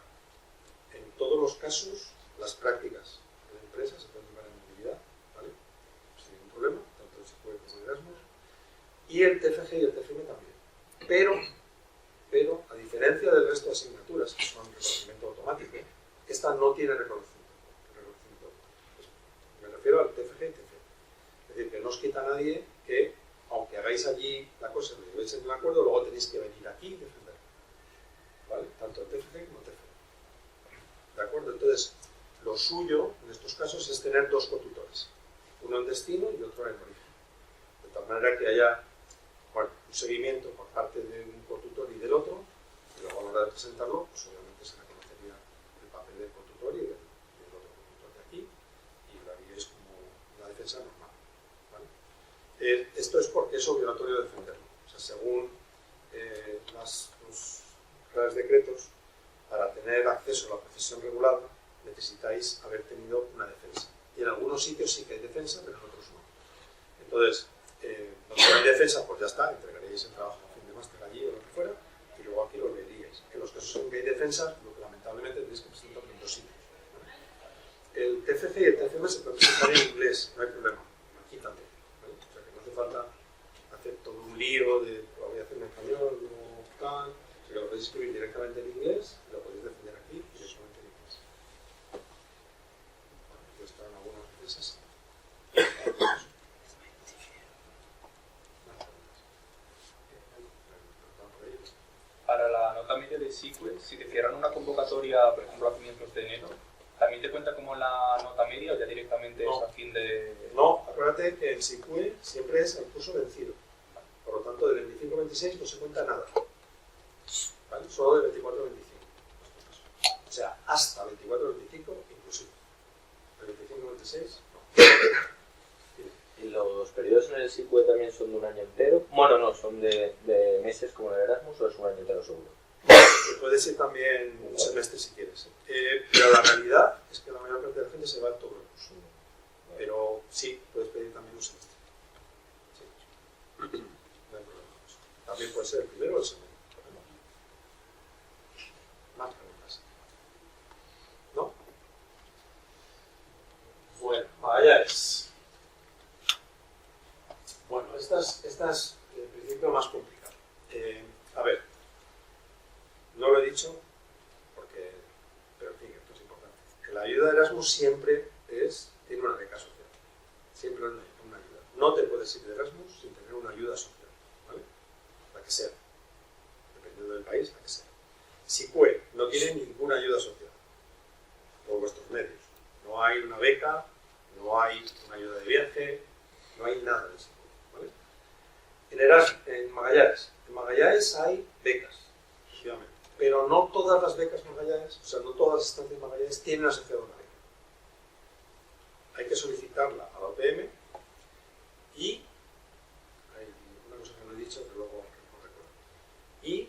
en todos los casos las prácticas en la empresa, se pueden llevar en movilidad, ¿vale? Sin ningún problema, tanto el SICUE como el Erasmus. Y el TFG y el TFM también. Pero, a diferencia del resto de asignaturas, que son reconocimiento automático, esta no tiene reconocimiento automático. Me refiero al TFG y TFM. Es decir, que no os quita a nadie que, aunque hagáis allí la cosa, lo llevéis en el acuerdo, luego tenéis que venir aquí y defenderlo. ¿Vale? Tanto el TFG como el TFM. ¿De acuerdo? Entonces, lo suyo, en estos casos, es tener dos cotutores. Uno en destino y otro en origen. De tal manera que haya... Bueno, un seguimiento por parte de un cotutor y del otro, y luego a la hora de presentarlo, pues obviamente se reconocería el papel del cotutor y del otro cotutor de aquí, y lo haríais como una defensa normal. ¿Vale? Esto es porque es obligatorio defenderlo. O sea, según los reales decretos, para tener acceso a la profesión regulada necesitáis haber tenido una defensa. Y en algunos sitios sí que hay defensa, pero en otros no. Entonces, donde no hay defensa, pues ya está, entregaríais el trabajo a fin de máster allí o lo que fuera, y luego aquí lo leeríais. En los casos en que hay defensa, lamentablemente tenéis que presentarlo en dos sitios. El TFC y el TFM se pueden presentar en inglés, no hay problema. Aquí también. ¿Vale? O sea que no hace falta hacer todo un lío de lo voy a hacer en español, no tal. O sea que lo podéis escribir directamente en inglés, lo podéis defender aquí y directamente en inglés. Bueno, aquí están algunas defensas. Para la nota media de SQL, si te cierran una convocatoria, por ejemplo, a comienzos de enero, ¿también te cuenta como la nota media o ya directamente No. es a fin de...? No, acuérdate que el SQL siempre es el curso vencido. Por lo tanto, del 25-26 no se cuenta nada. ¿Vale? Solo del 24-25. O sea, hasta 24-25 inclusive. El 25-26 no. ¿Y los periodos en el SQL también son de un año entero? Bueno, no, son de meses como en el Erasmus, o es un año entero seguro. Puedes ir también un semestre si quieres. Pero la realidad es que la mayor parte de la gente se va todo el curso. Pero sí, puedes pedir también un semestre. Sí. No hay problema con eso. También puede ser el primero o el segundo. Más preguntas. ¿No? Bueno, Magallanes. Bueno, esta es en principio más complicada. A ver, no lo he dicho, pero en fin, esto es importante. Que la ayuda de Erasmus siempre tiene una beca social. Siempre una ayuda. No te puedes ir de Erasmus sin tener una ayuda social, ¿vale? La que sea. Dependiendo del país, la que sea. SQL no tiene ninguna ayuda social por vuestros medios. No hay una beca, no hay una ayuda de viaje, no hay nada de eso. ¿Vale? En Magallanes hay becas, efectivamente, pero no todas las becas Magallanes, o sea, no todas las estancias Magallanes tienen asociada una beca. Hay que solicitarla a la UPM y hay una cosa que no he dicho, pero luego no recuerdo. Y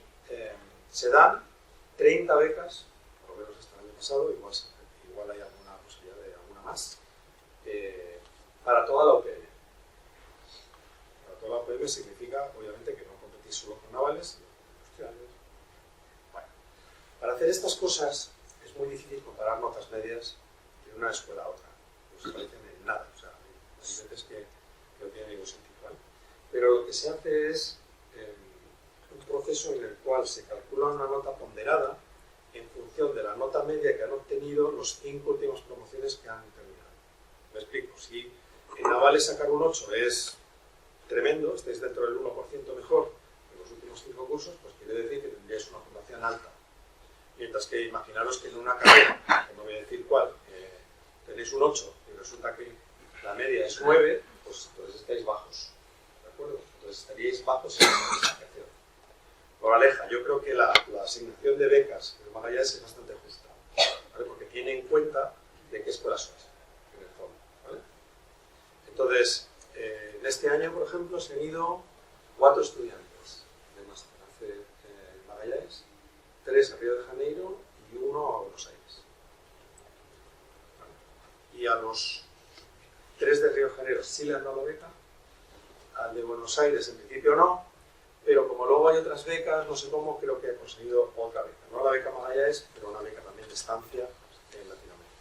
se dan 30 becas, por lo menos hasta el año pasado, igual hay alguna posibilidad de alguna más, para toda la UPM. La UPM significa, obviamente, que no competís solo con navales, sino con industriales. Bueno, para hacer estas cosas es muy difícil comparar notas medias de una escuela a otra. No se parecen en nada, o sea, hay veces que no tiene ningún sentido, ¿vale? Pero lo que se hace es un proceso en el cual se calcula una nota ponderada en función de la nota media que han obtenido los 5 últimas promociones que han terminado. Me explico, si en navales sacar un 8 es tremendo, estáis dentro del 1% mejor en los últimos 5 cursos, pues quiere decir que tendríais una puntuación alta. Mientras que imaginaros que en una carrera, que no voy a decir cuál, tenéis un 8 y resulta que la media es 9, pues entonces estáis bajos. ¿De acuerdo? Entonces estaríais bajos en la clasificación. Moraleja, yo creo que la asignación de becas en Magallanes es bastante justa, ¿vale? Porque tiene en cuenta de qué escuela sois, en el fondo, ¿vale? Entonces, en este año, por ejemplo, se han ido 4 estudiantes de máster en Magallanes, 3 a Río de Janeiro y 1 a Buenos Aires. ¿Vale? Y a los 3 de Río de Janeiro sí le han dado la beca, al de Buenos Aires en principio no, pero como luego hay otras becas, no sé cómo, creo que he conseguido otra beca. No la beca Magallanes, pero una beca también de estancia en Latinoamérica.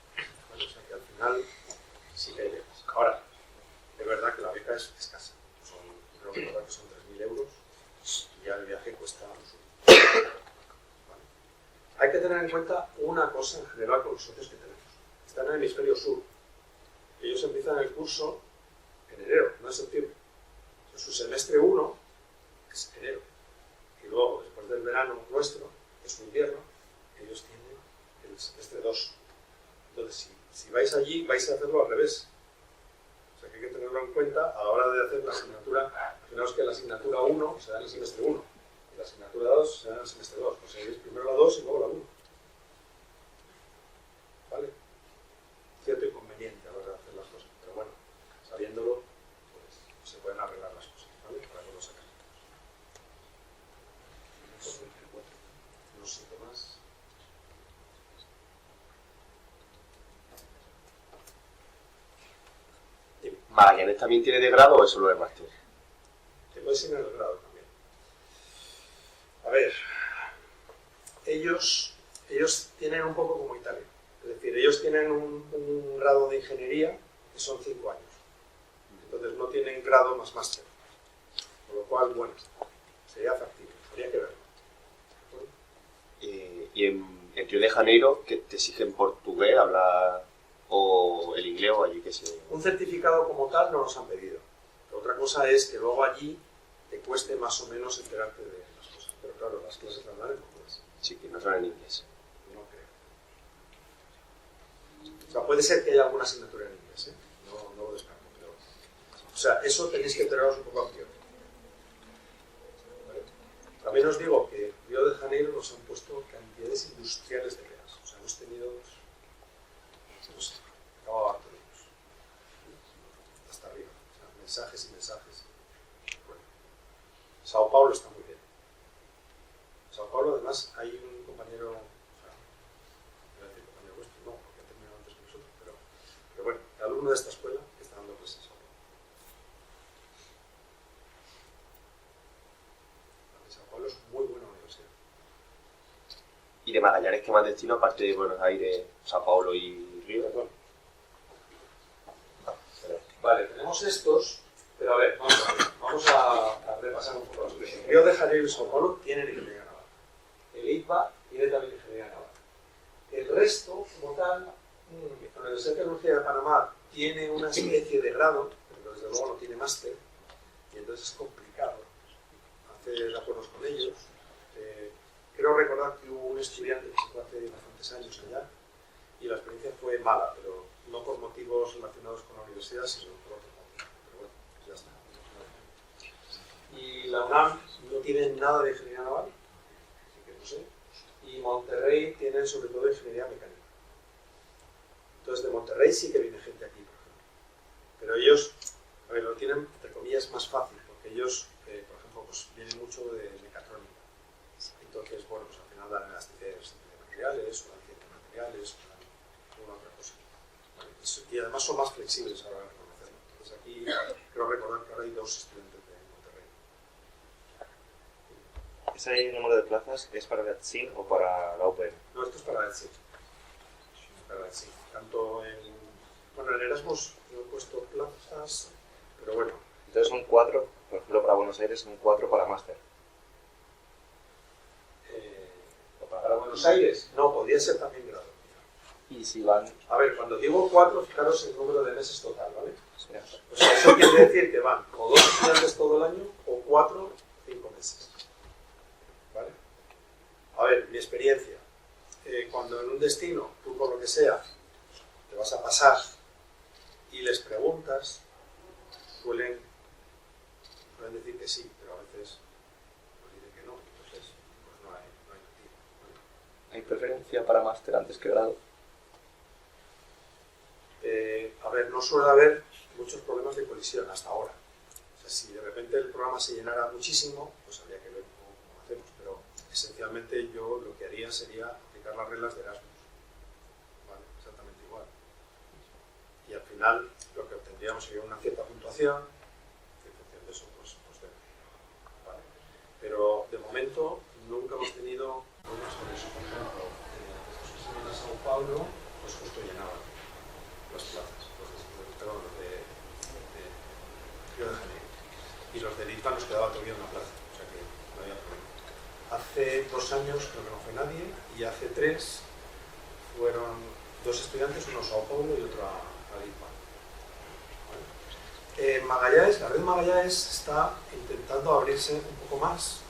¿Vale? O sea que al final sí que hay becas. Ahora, es verdad que la beca es escasa. Creo que son 3.000 euros y ya el viaje cuesta lo suyo. ¿Vale? Hay que tener en cuenta una cosa en general con los socios que tenemos. Están en el hemisferio sur. Ellos empiezan el curso en enero, no en septiembre. O sea, su semestre 1 es enero. Y luego, después del verano nuestro, que es invierno, ellos tienen el semestre 2. Entonces, si vais allí, vais a hacerlo al revés. O sea, que hay que tenerlo en cuenta a la hora de hacer la asignatura. Imaginaos que la asignatura 1 se da en el semestre 1 y la asignatura 2 se da en el semestre 2. Pues seguís primero la 2 y luego la 1. ¿Vale? Cierto inconveniente a la hora de hacer las cosas, pero bueno, sabiéndolo, pues se pueden arreglar las cosas, ¿vale? Para que lo saquen. No sé qué más. ¿Magallanes también tiene de grado o es solo de máster? Te puedes ir en el grado también. A ver, ellos tienen un poco como Italia. Es decir, ellos tienen un grado de ingeniería que son 5 años. Entonces no tienen grado más máster. Con lo cual, bueno, sería factible. Habría que verlo. Y en Río de Janeiro, ¿que te exigen portugués, hablar o el inglés o allí que se...? Un certificado como tal no nos han pedido. Otra cosa es que luego allí te cueste más o menos enterarte de las cosas. Pero claro, las clases las dan en portugués. Sí, que no son en inglés. No creo. O sea, puede ser que haya alguna asignatura en inglés, ¿eh? No lo descarto, pero... O sea, eso tenéis que enteraros un poco a priori. ¿Vale? También os digo que en Río de Janeiro nos han puesto cantidades industriales de pegas. O sea, hemos tenido... No sé, acababa harto de ellos. Hasta arriba. O sea, mensajes y mensajes. Bueno. Sao Paulo está muy bien. Sao Paulo, además, hay un compañero, o sea, voy a decir compañero vuestro, no, porque ha terminado antes que nosotros, pero bueno, alumno de esta escuela que está dando clases en Sao Paulo. Sao Paulo es muy buena universidad. ¿Y de Magallanes qué más destino, aparte de Buenos Aires, Sao Paulo y Río? Perdón. Vale, tenemos estos, pero a ver, vamos a repasar un poco los que Río de Janeiro y Sao Paulo tienen ingeniería naval. El ITBA tiene también ingeniería naval. El resto, como tal, la Universidad Tecnológica de Panamá tiene una especie de grado, pero desde luego no tiene máster, y entonces es complicado hacer acuerdos con ellos. Creo recordar que hubo un estudiante que se fue hace bastantes años allá, y la experiencia fue mala, pero no por motivos relacionados con la universidad, sino por otros motivos. Pero bueno, ya está. Y la UNAM no tiene nada de ingeniería naval, así que no sé. Y Monterrey tiene sobre todo ingeniería mecánica. Entonces de Monterrey sí que viene gente aquí, por ejemplo. Pero ellos, a ver, lo tienen, entre comillas, más fácil, porque ellos, por ejemplo, pues vienen mucho de mecatrónica. Entonces, bueno, pues al final dan elasticidad de materiales, o dan ciencia de materiales, o dan alguna otra cosa. Vale, y además son más flexibles a la hora de reconocerlo. Entonces aquí creo recordar que ahora hay 2 estudiantes de Monterrey. ¿Ese número de plazas es para la TSIN o para la UPN? No, esto es para la ETSI. Para la ETSI. Tanto en... Bueno, en Erasmus no he puesto plazas, pero bueno. Entonces son 4, por ejemplo para Buenos Aires son 4 para máster. Para Buenos Aires, no, podría ser también grado. Y si van... A ver, cuando digo 4, fijaros el número de meses total, ¿vale? O sea, eso quiere decir que van o 2 estudiantes todo el año o 4, 5 meses. ¿Vale? A ver, mi experiencia. Cuando en un destino, tú por lo que sea, te vas a pasar y les preguntas, suelen decir que sí, pero a veces pues dicen que no. Entonces, pues no hay motivo. ¿Vale? ¿Hay preferencia para máster antes que grado? A ver, no suele haber muchos problemas de colisión hasta ahora. O sea, si de repente el programa se llenara muchísimo, pues habría que ver cómo hacemos. Pero esencialmente yo lo que haría sería aplicar las reglas de Erasmus. ¿Vale? Exactamente igual. Y al final lo que obtendríamos sería una cierta puntuación, y en función de eso, pues ver. ¿Vale? Pero de momento nunca hemos tenido problemas con eso. Por ejemplo, en Sao Paulo, pues justo llenaban las plazas, los de Río de Janeiro. Y los de Litva nos quedaba todavía una plaza, o sea que no había problema. Hace 2 años creo que no fue nadie, y hace 3 fueron 2 estudiantes, uno a Sao Paulo y otro a Litva. ¿Vale? Magallanes, la red Magallanes está intentando abrirse un poco más,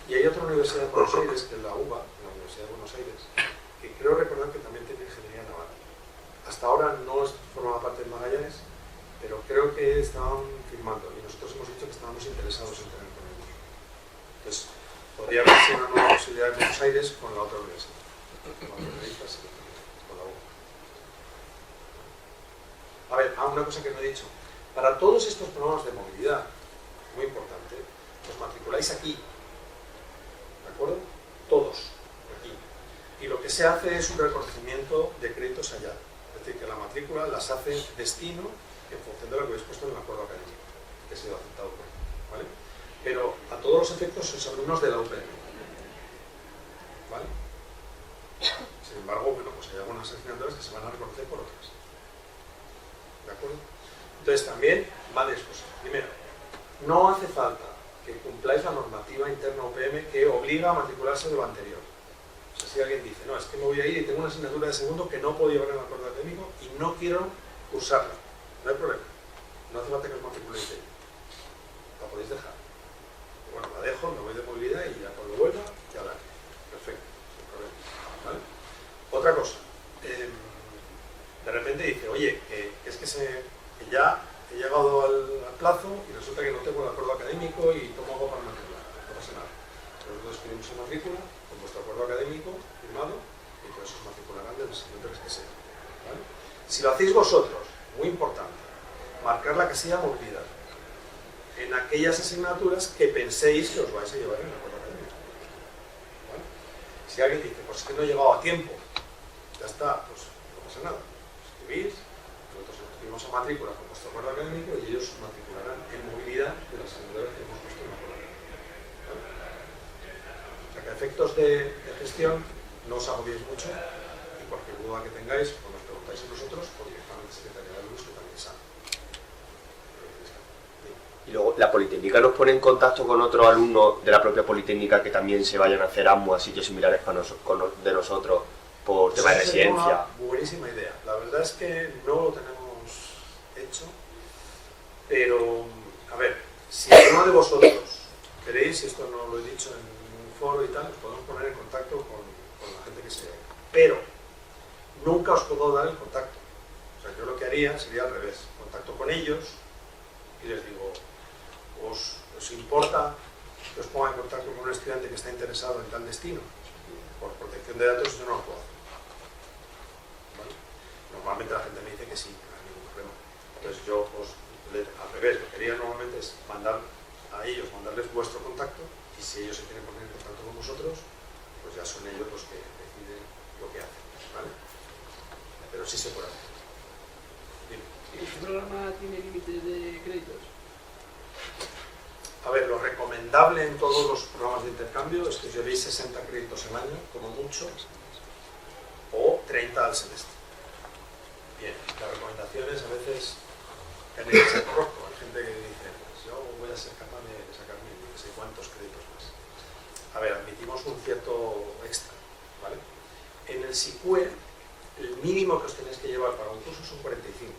y hay otra universidad de Buenos Aires, que es la UBA, la Universidad de Buenos Aires, que creo recordar que también tiene ingeniería naval. Hasta ahora no formaba parte de Magallanes, pero creo que estaban firmando y nosotros hemos dicho que estábamos interesados en tener con ellos. Entonces, podría haber sido una nueva posibilidad en Buenos Aires con la otra universidad. Con la universidad, sí, con la U. A ver, una cosa que no he dicho. Para todos estos programas de movilidad, muy importante, os matriculáis aquí. ¿De acuerdo? Todos, aquí. Y lo que se hace es un reconocimiento de créditos allá. Es decir, que la matrícula las hace destino en función de lo que habéis puesto en el acuerdo académico, que ha sido aceptado por él, ¿vale? Pero a todos los efectos sois alumnos de la UPM, ¿vale? Sin embargo, bueno, pues hay algunas asignaturas que se van a reconocer por otras, ¿de acuerdo? Entonces también varias cosas. Primero, no hace falta que cumpláis la normativa interna UPM que obliga a matricularse de lo anterior. O sea, si alguien dice, no, es que me voy a ir y tengo una asignatura de segundo que no puedo llevar en el acuerdo académico y no quiero cursarla, no hay problema. No hace falta que os matriculéis de ella. La podéis dejar. Y bueno, la dejo, me voy de movilidad y ya cuando vuelva, ya la haré. Perfecto, sin problema. ¿Vale? Otra cosa. De repente dice, oye, que es que ya he llegado al plazo y resulta que no tengo el acuerdo académico y ¿cómo hago para matricular? No pasa nada. Nosotros escribimos en matrícula con vuestro acuerdo académico firmado y entonces os matricularán de los asignaturas que sean. ¿Vale? Si lo hacéis vosotros, muy importante, marcar la casilla movilidad en aquellas asignaturas que penséis que os vais a llevar en el acuerdo académico. ¿Vale? Si alguien dice, pues es que no he llegado a tiempo, ya está, pues no pasa nada. Escribís, nosotros escribimos a matrícula con vuestro acuerdo académico y ellos os matricularán en movilidad de las asignaturas que hemos puesto en el acuerdo académico. ¿Vale? O sea que a efectos de gestión no os agobiéis mucho y cualquier duda que tengáis, pues nos preguntáis a nosotros o directamente a Secretaría de Alumnos, que también sabe. Y luego, ¿la Politécnica nos pone en contacto con otros alumnos de la propia Politécnica que también se vayan a hacer AMU a sitios similares de nosotros por tema de residencia? Una buenísima idea. La verdad es que no lo tenemos hecho, pero, a ver, si alguno de vosotros queréis, y esto no lo he dicho en un foro y tal, os podemos poner en contacto con la gente que se... Pero nunca os puedo dar el contacto. O sea, yo lo que haría sería al revés. Contacto con ellos y les digo, ¿os importa que os ponga en contacto con un estudiante que está interesado en tal destino? Por protección de datos yo no lo puedo hacer. ¿Vale? Normalmente la gente me dice que sí, que no hay ningún problema. Entonces yo, al revés, lo que quería normalmente es mandar a ellos, mandarles vuestro contacto y si ellos se quieren poner en contacto con vosotros, pues ya son ellos los que deciden lo que hacen. ¿Vale? Pero sí se puede hacer. Dime. ¿Este programa tiene límites de créditos? A ver, lo recomendable en todos los programas de intercambio es que os llevéis 60 créditos al año, como mucho, o 30 al semestre. Bien, las recomendaciones a veces tienen que ser rojo. Hay gente que dice, pues yo voy a ser capaz de sacarme no sé cuántos créditos más. A ver, admitimos un cierto extra, ¿vale? En el SICUE, el mínimo que os tenéis que llevar para un curso son 45.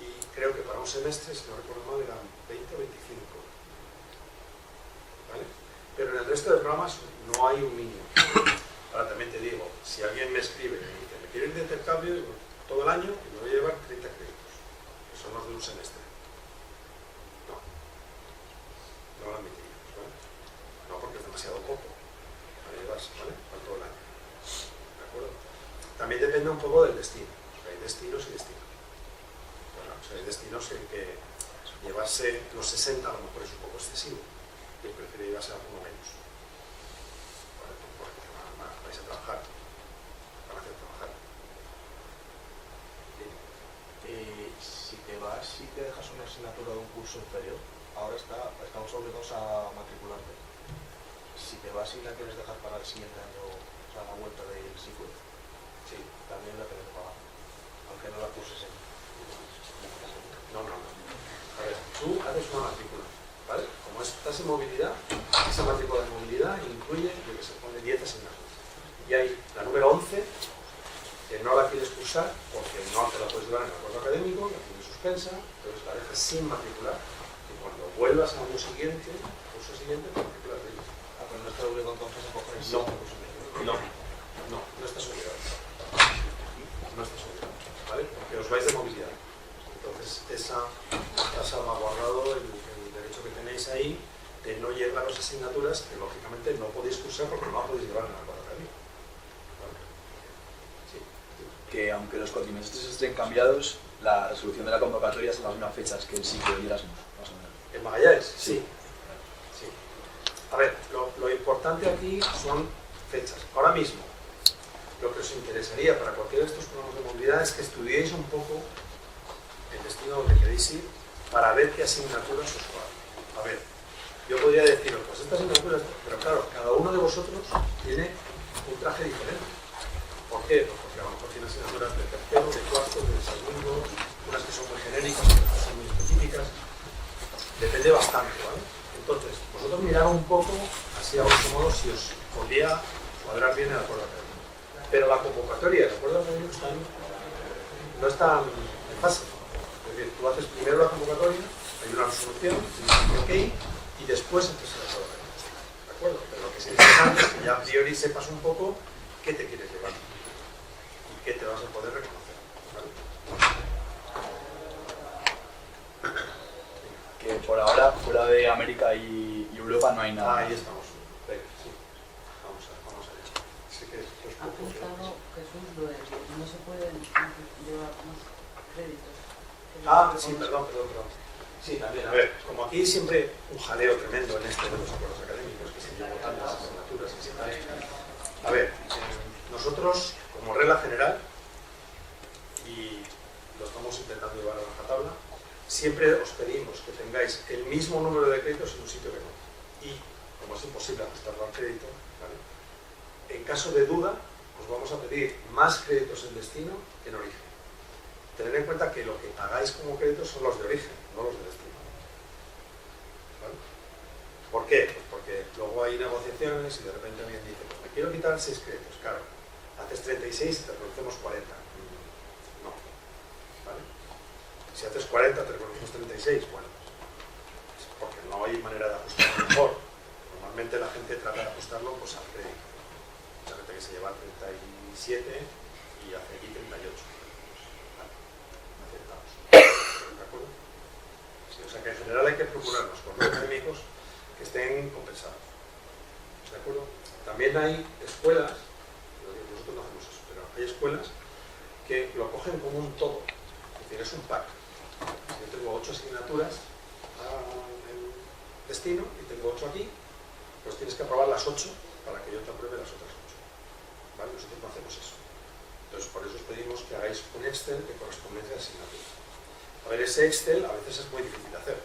Y creo que para un semestre, si no recuerdo mal, eran 20 o 25. ¿Vale? Pero en el resto de programas no hay un mínimo. Ahora también te digo, si alguien me escribe y me dice, me quiero ir de intercambio todo el año y me voy a llevar 30 créditos, que son los de un semestre. No lo admitiríamos, ¿vale? No, porque es demasiado poco para llevarse, ¿vale? Para todo el año. ¿De acuerdo? También depende un poco del destino. Hay destinos y destinos. Bueno, o sea, hay destinos en que llevarse los 60 a lo mejor es un poco excesivo. Yo prefiero llevarse alguno menos. ¿Vale? Porque vais a trabajar. Van a hacer trabajar. Si te vas y te dejas una asignatura de un curso inferior, ahora estamos obligados a matricularte. Si te vas y la quieres dejar para el siguiente año, o sea, a la vuelta del SICUE, sí, también la tienes que pagar, aunque no la curses en. No. A ver, tú haces una matrícula, ¿vale? Como estás en movilidad, esa matrícula de movilidad incluye lo que se pone 10 asignaturas. Y hay la número 11, que no la quieres cursar porque no te la puedes llevar en el acuerdo académico, la tienes suspensa, entonces la dejas sin matricular. Y cuando vuelvas a un curso siguiente, te matriculas de ello. Ah, pero no estás obligado entonces a coger el No. curso inferior. No estás obligado. No estás obligado, ¿vale? Porque os vais de movilidad. Entonces, Entonces, está salvaguardado el derecho que tenéis ahí de no llevaros asignaturas que lógicamente no podéis cursar porque no la podéis llevar en la cuadra académica. ¿Vale? Sí. Que aunque los cuatrimestres estén cambiados, la resolución de la convocatoria es en las mismas fechas que el ciclo de Erasmus, más o menos. ¿En Magallanes? Sí. Sí. A ver, lo importante aquí son fechas. Ahora mismo, lo que os interesaría para cualquiera de estos programas de movilidad es que estudiéis un poco el destino donde queréis ir para ver qué asignaturas os van. A ver, yo podría deciros, pues estas asignaturas, pero claro, cada uno de vosotros tiene un traje diferente. ¿Por qué? Pues porque a lo mejor tiene asignaturas de tercero, de cuarto, de segundo, unas que son muy genéricas, otras que son muy específicas. Depende bastante, ¿vale? Entonces, vosotros mirad un poco, así a vuestro modo, si os podría cuadrar bien el acuerdo académico. Pero la convocatoria del acuerdo académico no es tan fácil. Es decir, tú haces primero la convocatoria, hay una resolución, dices ok, y después empiezas el acuerdo académico. ¿De acuerdo? Pero lo que es interesante es que ya a priori sepas un poco qué te quieres llevar y qué te vas a poder reconocer. ¿Vale? Que por ahora, fuera de América y Europa, no hay nada. Ahí estamos. Venga, sí. Vamos a ver. Sé que esto es Ha poco. apuntado Jesús lo de que no se pueden llevar más créditos. Sí, perdón. Sí, también. A ver, como aquí siempre un jaleo tremendo en este de los acuerdos académicos, que se llevan tantas asignaturas y se tal. A ver, nosotros, como regla general, y lo estamos intentando llevar a rajatabla, siempre os pedimos que tengáis el mismo número de créditos en un sitio que en otro. Y, como es imposible ajustarlo al crédito, ¿vale? En caso de duda, os vamos a pedir más créditos en destino que en origen. Tened en cuenta que lo que pagáis como créditos son los de origen, no los de destino. ¿Vale? ¿Por qué? Pues porque luego hay negociaciones y de repente alguien dice, pues me quiero quitar 6 créditos. Claro, haces 36 y te reconocemos 40. No. ¿Vale? Si haces 40 te reconocemos 36, bueno, es porque no hay manera de ajustarlo mejor. Normalmente la gente trata de ajustarlo pues al crédito. Mucha gente que se lleva 37 y hace aquí 38. ¿De acuerdo? Sí, o sea que en general hay que procurarnos con los académicos que estén compensados. ¿De acuerdo? También hay escuelas, nosotros no hacemos eso, pero hay escuelas que lo cogen como un todo. Es decir, es un pack. Si yo tengo 8 asignaturas en destino y tengo 8 aquí, pues tienes que aprobar las 8 para que yo te apruebe las otras 8. ¿Vale? Nosotros no hacemos eso. Entonces, por eso os pedimos que hagáis un Excel de correspondencia de asignatura. A ver, ese Excel a veces es muy difícil de hacer.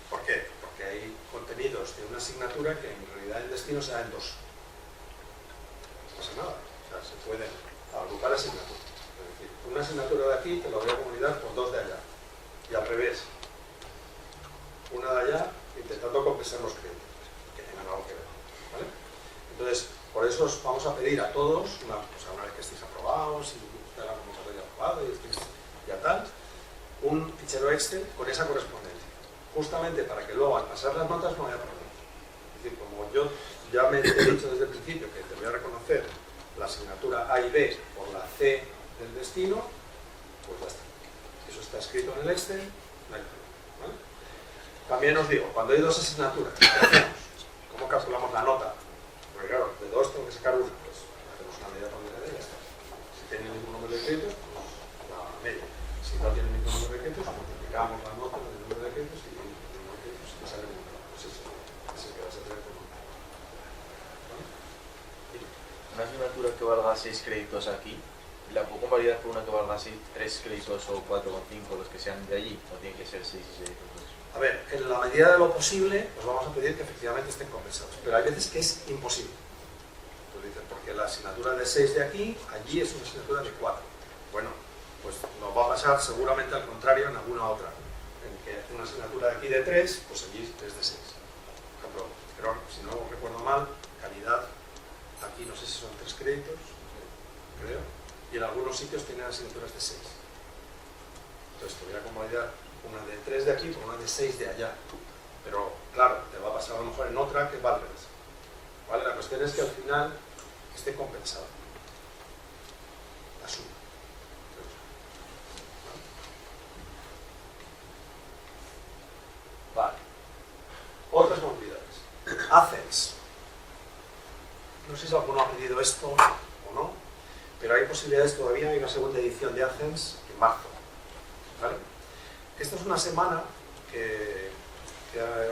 ¿Por qué? Porque hay contenidos de una asignatura que en realidad en destino se da en 2. No pasa nada. O sea, se pueden agrupar asignaturas. Es decir, una asignatura de aquí te la voy a comunidad por 2 de allá. Y al revés. Una de allá intentando compensar los créditos que tengan algo que ver. ¿Vale? Entonces, por eso os vamos a pedir a todos, una vez que estéis aprobados y está la convocatoria aprobada y estéis ya tal, un fichero Excel con esa correspondencia, justamente para que luego al pasar las notas no haya problemas. Es decir, como yo ya me he dicho desde el principio que te voy a reconocer la asignatura A y B por la C del destino, pues ya está. Eso está escrito en el Excel, no hay problema. ¿Vale? También os digo, cuando hay 2 asignaturas, ¿qué hacemos? ¿Cómo calculamos la nota? Porque claro, de 2 tengo que sacar 1, pues hacemos una media ponderadas y ya está. Si tienen el mismo número de créditos, pues la media. Si no tienen el mismo número de créditos, multiplicamos la nota del número de créditos y el número de créditos y sale el número. Pues eso es el que vas a tener como. ¿Vale? Una asignatura que valga 6 créditos aquí, ¿la puedo convalidar por una que valga 3 créditos o 4 o 5, los que sean de allí? ¿O tiene que ser 6 y 6? A ver, en la medida de lo posible, os vamos a pedir que efectivamente estén compensados. Pero hay veces que es imposible. Tú dices, porque la asignatura de 6 de aquí, allí es una asignatura de 4. Bueno, pues nos va a pasar seguramente al contrario en alguna otra. En que una asignatura de aquí de 3, pues allí es de 6. Por ejemplo, creo, si no recuerdo mal, calidad, aquí no sé si son 3 créditos, creo, y en algunos sitios tienen asignaturas de 6. Entonces te voy a convalidar una de 3 de aquí por una de 6 de allá. Pero claro, te va a pasar a lo mejor en otra que va al revés. ¿Vale? La cuestión es que al final esté compensado. La suma. no sé si alguno ha pedido esto o no, pero hay posibilidades todavía, hay una segunda edición de Athens en marzo. ¿Vale? Esta es una semana que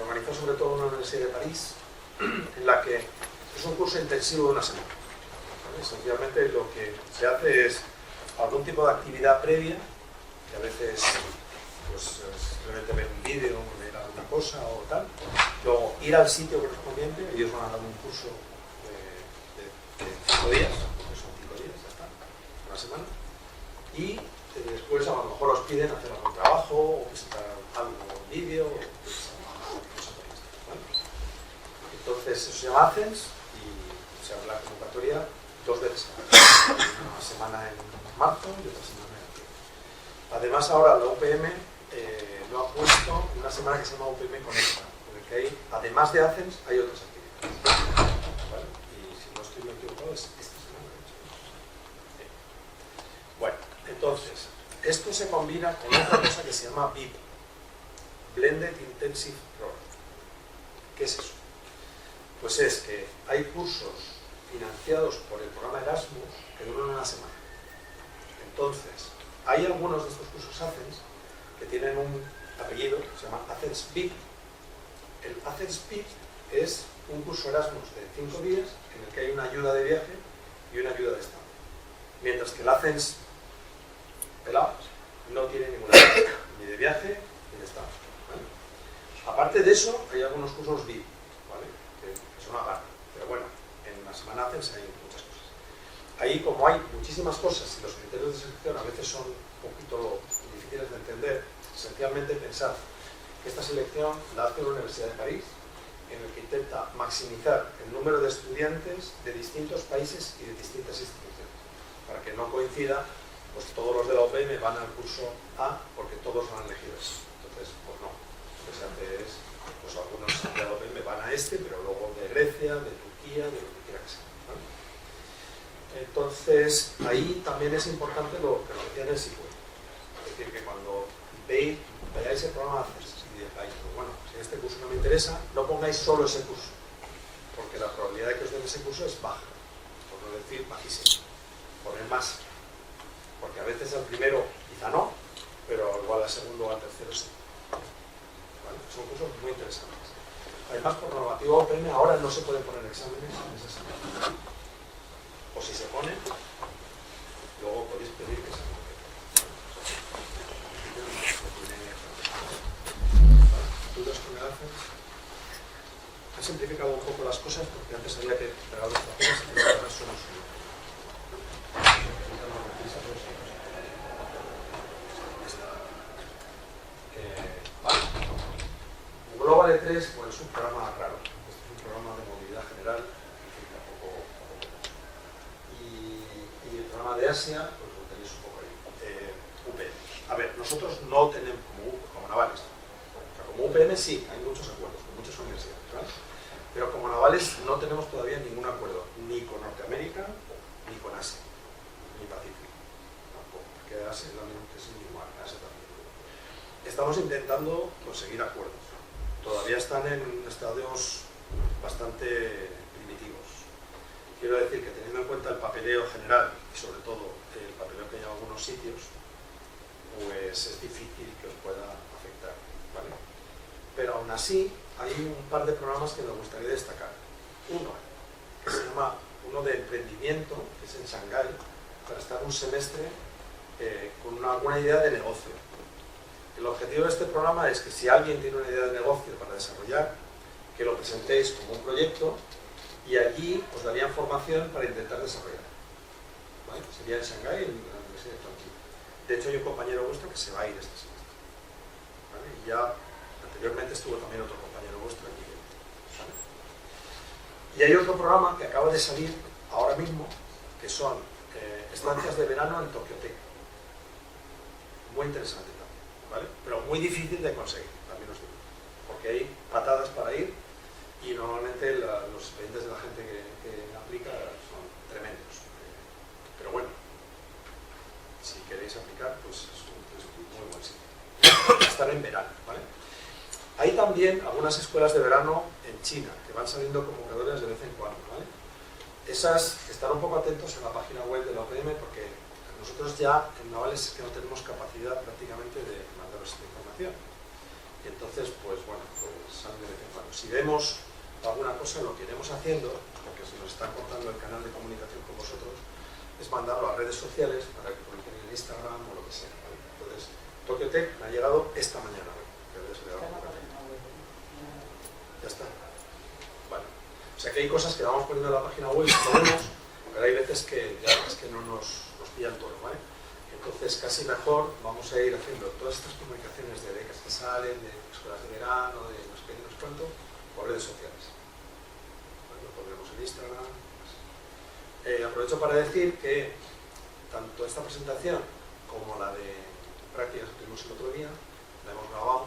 organizó sobre todo una universidad de París, en la que es un curso intensivo de una semana. ¿Vale? Esencialmente lo que se hace es algún tipo de actividad previa, que a veces pues, simplemente ver un vídeo, leer alguna cosa o tal, luego ir al sitio correspondiente, ellos van a dar un curso de 5 días, porque son 5 días, ya está, una semana, y después a lo mejor os piden hacer algún trabajo o presentar algo en vídeo, ¿vale? Entonces eso se llama Athens y se abre la convocatoria 2 veces al año, una semana en marzo y otra semana en abril. Además ahora la UPM lo ha puesto en una semana que se llama UPM Conecta, porque ahí, además de Athens, hay otras actividades. ¿Vale? Y si no estoy muy equivocado, es esta semana. Bueno, entonces, esto se combina con otra cosa que se llama BIP, Blended Intensive Program. ¿Qué es eso? Pues es que hay cursos financiados por el programa Erasmus que duran una semana. Entonces, hay algunos de estos cursos Athens que tienen un apellido que se llama Athens BIP. El Athens BIP es un curso Erasmus de 5 días en el que hay una ayuda de viaje y una ayuda de estancia. Mientras que el Athens pelado no tiene ninguna ayuda, ni de viaje ni de estancia. ¿Vale? Aparte de eso, hay algunos cursos BIP, ¿vale? que son aparte. Pero bueno, en la semana Athens hay muchas cosas. Ahí, como hay muchísimas cosas y los criterios de selección a veces son un poquito difíciles de entender, esencialmente pensar que esta selección la hace la Universidad de París, en el que intenta maximizar el número de estudiantes de distintos países y de distintas instituciones, para que no coincida, pues todos los de la UPM van al curso A porque todos lo han elegido eso. Entonces, pues no. Lo que se hace es, pues algunos de la UPM van a este, pero luego de Grecia, de Turquía, de lo que quiera que sea. ¿Vale? Entonces, ahí también es importante lo que decía en el SICUE. Es decir, que cuando veáis el programa Athens y digáis, pues bueno, si este curso no me interesa, no pongáis solo ese curso, porque la probabilidad de que os den ese curso es baja, por no decir bajísima. Poner más, porque a veces al primero quizá no, pero igual al segundo o al tercero sí. ¿Vale? Son cursos muy interesantes. Además, por normativa OPM ahora no se pueden poner exámenes en esa semana. O si se ponen, luego podéis pedir que se pongan. ¿Dudas con el Athens? He simplificado un poco las cosas porque antes había que pegar los papeles y ahora solo suyo. Vale. Global E3, bueno, es un programa raro. Este es un programa de movilidad general y el programa de Asia, pues lo tenéis un poco ahí. UPM. A ver, nosotros no tenemos como navales. Como UPM sí, hay muchos acuerdos con muchas universidades, ¿vale? Pero como navales no tenemos todavía ningún acuerdo, ni con Norteamérica, ni con Asia, ni Pacífico, tampoco, porque Asia también es igual, Asia también. Estamos intentando conseguir acuerdos. Todavía están en estadios bastante primitivos. Quiero decir que teniendo en cuenta el papeleo general, y sobre todo el papeleo que hay en algunos sitios, pues es difícil que os pueda afectar, ¿vale? Pero aún así hay un par de programas que me gustaría destacar. Uno, que se llama uno de emprendimiento, que es en Shanghái, para estar un semestre con alguna idea de negocio. El objetivo de este programa es que si alguien tiene una idea de negocio para desarrollar, que lo presentéis como un proyecto y allí os darían formación para intentar desarrollar. ¿Vale? Sería en Shanghái, en la Universidad de Chongqing. De hecho, hay un compañero vuestro que se va a ir este semestre. ¿Vale? Y ya anteriormente estuvo también otro compañero vuestro aquí. ¿Vale? Y hay otro programa que acaba de salir ahora mismo, que son estancias de verano en Tokio-Tec. Muy interesante también, ¿vale? Pero muy difícil de conseguir, también os digo. Porque hay patadas para ir y normalmente los expedientes de la gente que aplica son tremendos. Pero bueno, si queréis aplicar, pues es un muy buen sitio. Estar en verano, ¿vale? Hay también algunas escuelas de verano en China que van saliendo convocatorias de vez en cuando, ¿vale? esas, estar un poco atentos en la página web de la OPM, porque nosotros ya en Navales es que no tenemos capacidad prácticamente de mandaros esta información. Y entonces, pues bueno, pues sale de vez en cuando. Si vemos alguna cosa, lo que iremos haciendo, porque se nos está cortando el canal de comunicación con vosotros, es mandarlo a redes sociales para que publiquen en Instagram o lo que sea, ¿vale? Entonces, Tokyo Tech me ha llegado esta mañana, ya está. Vale. O sea que hay cosas que vamos poniendo en la página web y podemos, pero hay veces que ya es que no nos pillan todo, ¿vale? Entonces casi mejor vamos a ir haciendo todas estas comunicaciones de becas que salen, de escuelas de verano, de no sé qué, no sé cuánto, por redes sociales. Lo pondremos en Instagram. Aprovecho para decir que tanto esta presentación como la de prácticas que tuvimos el otro día, la hemos grabado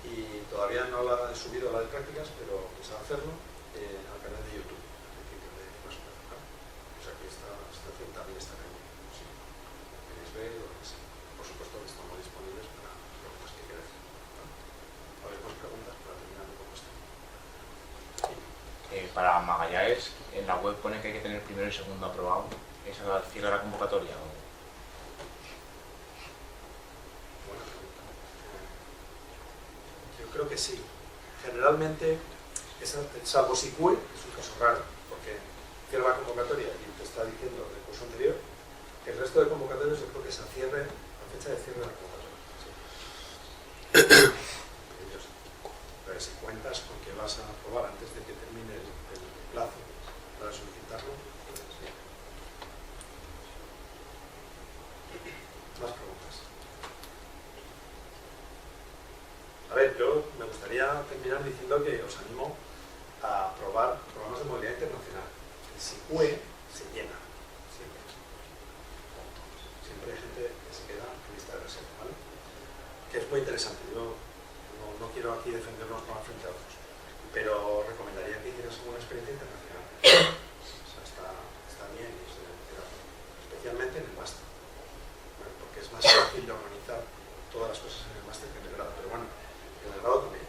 y todavía no la he subido a la de prácticas, pero pensaba hacerlo al canal de YouTube, al principio de Masper, ¿vale? O sea que esta presentación también está en el sí. Queréis ver o lo que sea. Por supuesto que estamos disponibles para preguntas que queráis, ¿vale? A ver, más preguntas para terminar un poco esto. Para Magallanes, en la web pone que hay que tener primero y segundo aprobado. ¿Eso cierra la convocatoria? Buena pregunta. Yo creo que sí. Generalmente, salvo si CUE, es un caso raro, porque cierra la convocatoria y te está diciendo del curso anterior, el resto de convocatorios yo creo que se cierre a fecha de cierre de la convocatoria. Sí. Pero si cuentas con que vas a aprobar antes de que termine el plazo para solicitarlo, pues sí. Más preguntas. A ver, yo me gustaría terminar diciendo que os animo a probar programas de movilidad internacional. El SICUE se llena, siempre. Siempre hay gente que se queda en lista de reserva, ¿vale? Que es muy interesante. Yo no quiero aquí defendernos para frente a otros, pero recomendaría que hicieras alguna experiencia internacional. O sea, está bien, especialmente en el máster, ¿vale? Porque es más fácil de organizar todas las cosas en el máster que en el grado, pero bueno, en el grado también.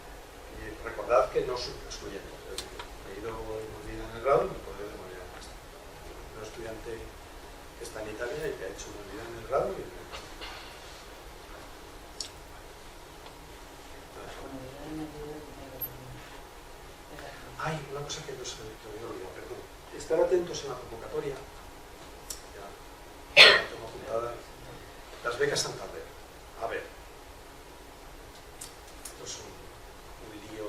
Y recordad que no soy excluyente, es decir, me he ido muy bien en el grado y me puedo ir de manera en el máster. Un estudiante que está en Italia y que ha hecho una vida en el grado y en el máster. Hay una cosa que no se me había olvidado, perdón. Estar atentos en la convocatoria. Ya la tengo apuntada. Las becas Santander. A ver. Esto es un lío.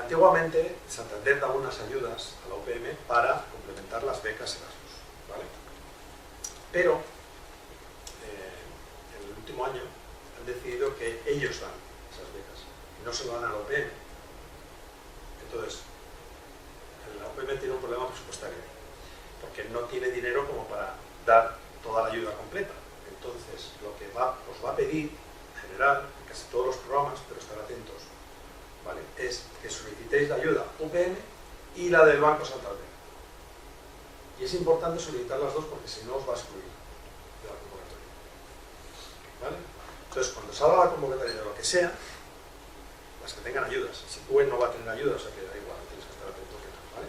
Antiguamente, Santander daba unas ayudas a la UPM para complementar las becas Erasmus, ¿vale? Pero, en el último año, han decidido que ellos dan esas becas y no se lo dan a la UPM. Entonces, la UPM tiene un problema presupuestario, porque no tiene dinero como para dar toda la ayuda completa. Entonces, lo que os va a pedir, en general, en casi todos los programas, pero estar atentos, ¿vale?, es que solicitéis la ayuda UPM y la del Banco Santander. Y es importante solicitar las dos porque si no os va a excluir de la convocatoria. ¿Vale? Entonces, cuando salga la convocatoria de lo que sea, las que tengan ayudas. Si tú no va a tener ayuda, o sea que da igual, tienes que estar atento que no, ¿vale?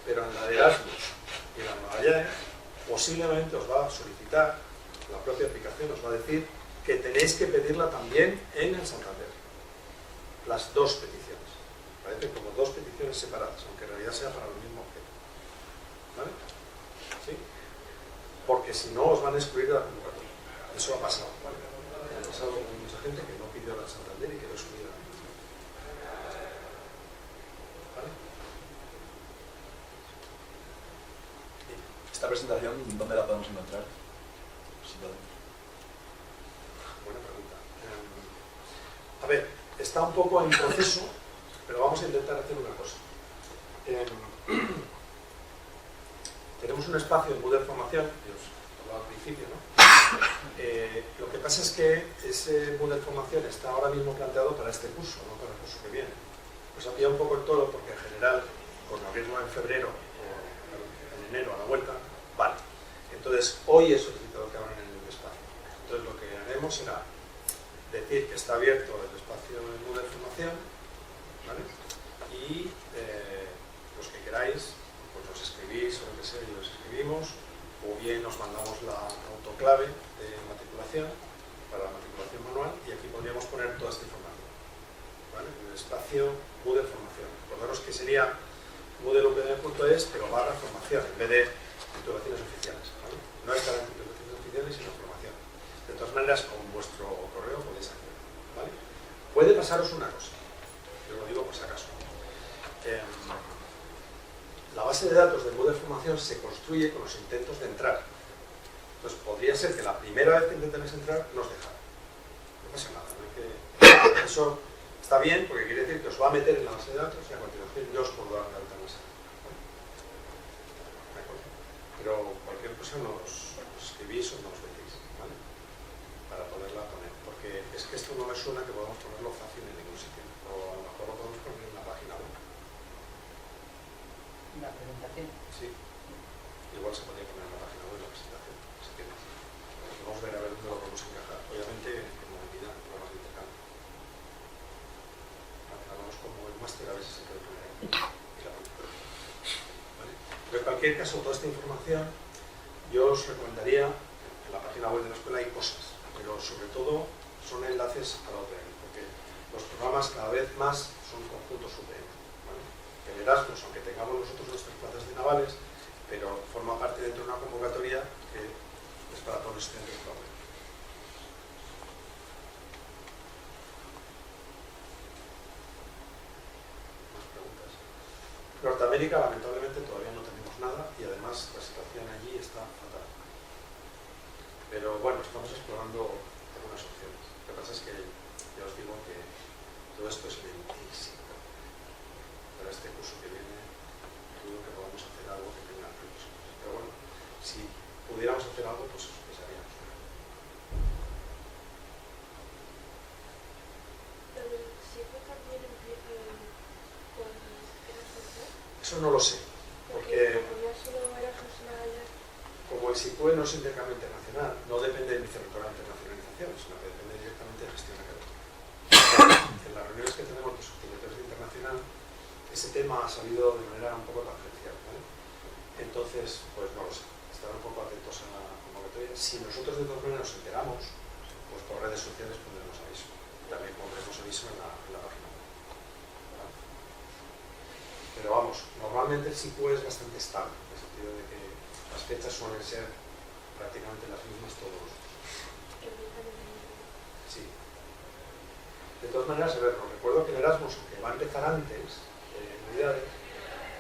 Pero en la de Erasmus y en la de Magallanes, posiblemente os va a solicitar, la propia aplicación os va a decir que tenéis que pedirla también en el Santander. Las dos peticiones. Parecen como dos peticiones separadas, aunque en realidad sea para el mismo objeto. ¿Vale? ¿Sí? Porque si no, os van a excluir de la convocatoria. Eso ha pasado, ¿vale? Ha pasado con mucha gente que no pidió la Santander y quedó excluida. Esta presentación, ¿dónde la podemos encontrar? Si podemos. Buena pregunta. A ver, está un poco en proceso, pero vamos a intentar hacer una cosa. Tenemos un espacio en Moodle Formación, que os hablaba al principio, ¿no? Lo que pasa es que ese Moodle Formación está ahora mismo planteado para este curso, no para el curso que viene. Pues ha pillado un poco el toro porque en general, con abrirlo en febrero o en enero a la vuelta, vale. Entonces, hoy he solicitado que abran el espacio. Entonces, lo que haremos será decir que está abierto el espacio en Moodle Formación, ¿vale? Y los que queráis moodle.upm.es, pero barra formación, en vez de titulaciones oficiales, ¿vale? No es para titulaciones oficiales, sino formación. De todas maneras, con vuestro correo podéis hacerlo, ¿vale? Puede pasaros una cosa, yo lo digo por si acaso. La base de datos de Moodle Formación se construye con los intentos de entrar. Entonces, podría ser que la primera vez que intentéis entrar no os dejara. No pasa nada, ¿no? Eso está bien porque quiere decir que os va a meter en la base de datos y a continuación yo os puedo dar de alta en esa. ¿De acuerdo? Pero cualquier cosa nos escribís o nos decís, ¿vale? Para poderla poner. Porque es que esto no me suena que podamos ponerlo fácil en ningún sitio. O a lo mejor lo podemos poner en la página web. ¿La presentación? Sí. Igual se podría poner en la página web la presentación, si quieres. Vamos a ver dónde lo podemos encajar. Obviamente, como entidad, programas de intercambio. Hagamos como el máster, a ver si se puede poner aquí. ¿Vale? Pero en cualquier caso, toda esta información, yo os recomendaría, en la página web de la escuela hay cosas, pero sobre todo son enlaces a la UPM, porque los programas cada vez más son conjuntos UPM. ¿Vale? El Erasmus, aunque tengamos nosotros nuestras plazas de navales, pero forma parte dentro de una convocatoria que es para todos los estudiantes de la UPM. ¿Más preguntas? Norteamérica, lamentablemente, todavía no tenemos nada y además la situación allí está fatal. Pero bueno, estamos explorando algunas opciones. Lo que pasa es que ya os digo que todo esto es lentísimo. Para este curso que viene, dudo que podamos hacer algo que tenga algunas cosas. Pero bueno, si pudiéramos hacer algo, pues os pensaríamos. Eso no lo sé, porque como el SICUE no es intercambio internacional, no depende de mi territorial de internacionalización, sino que depende directamente de gestión académica. En las reuniones que tenemos de subdirectores de internacional, ese tema ha salido de manera un poco tangencial, ¿vale? Entonces, pues no lo sé, estar un poco atentos a la convocatoria. Si nosotros de todas maneras nos enteramos, pues por redes sociales pondremos aviso. También pondremos aviso en la página web. ¿Vale? Pero vamos, normalmente el SICUE es bastante estable, en el sentido de que las fechas suelen ser prácticamente las mismas todos los días. Sí. De todas maneras, a ver, os recuerdo que el Erasmus, que va a empezar antes de Navidades,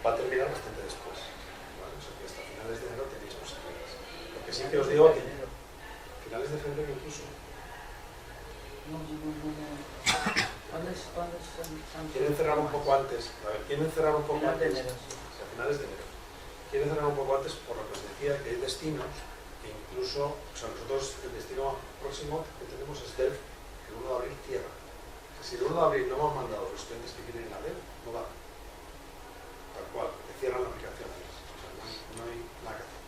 va a terminar bastante después. ¿Vale? O sea que hasta finales de enero tenéis posibilidades. Lo que sí que os digo que finales de febrero incluso. Quieren cerrar un poco antes. A ver, quieren cerrar un poco antes. A finales de enero. Quieren cerrar un poco antes por lo que os decía, que hay destinos que incluso, o sea, nosotros el destino próximo que tenemos es Delft, que el 1 de abril cierra. Si el 1 de abril no hemos mandado a los estudiantes que quieren ir a Delft, no va. Tal cual, porque cierran la aplicación antes. O sea, no hay nada que hacer.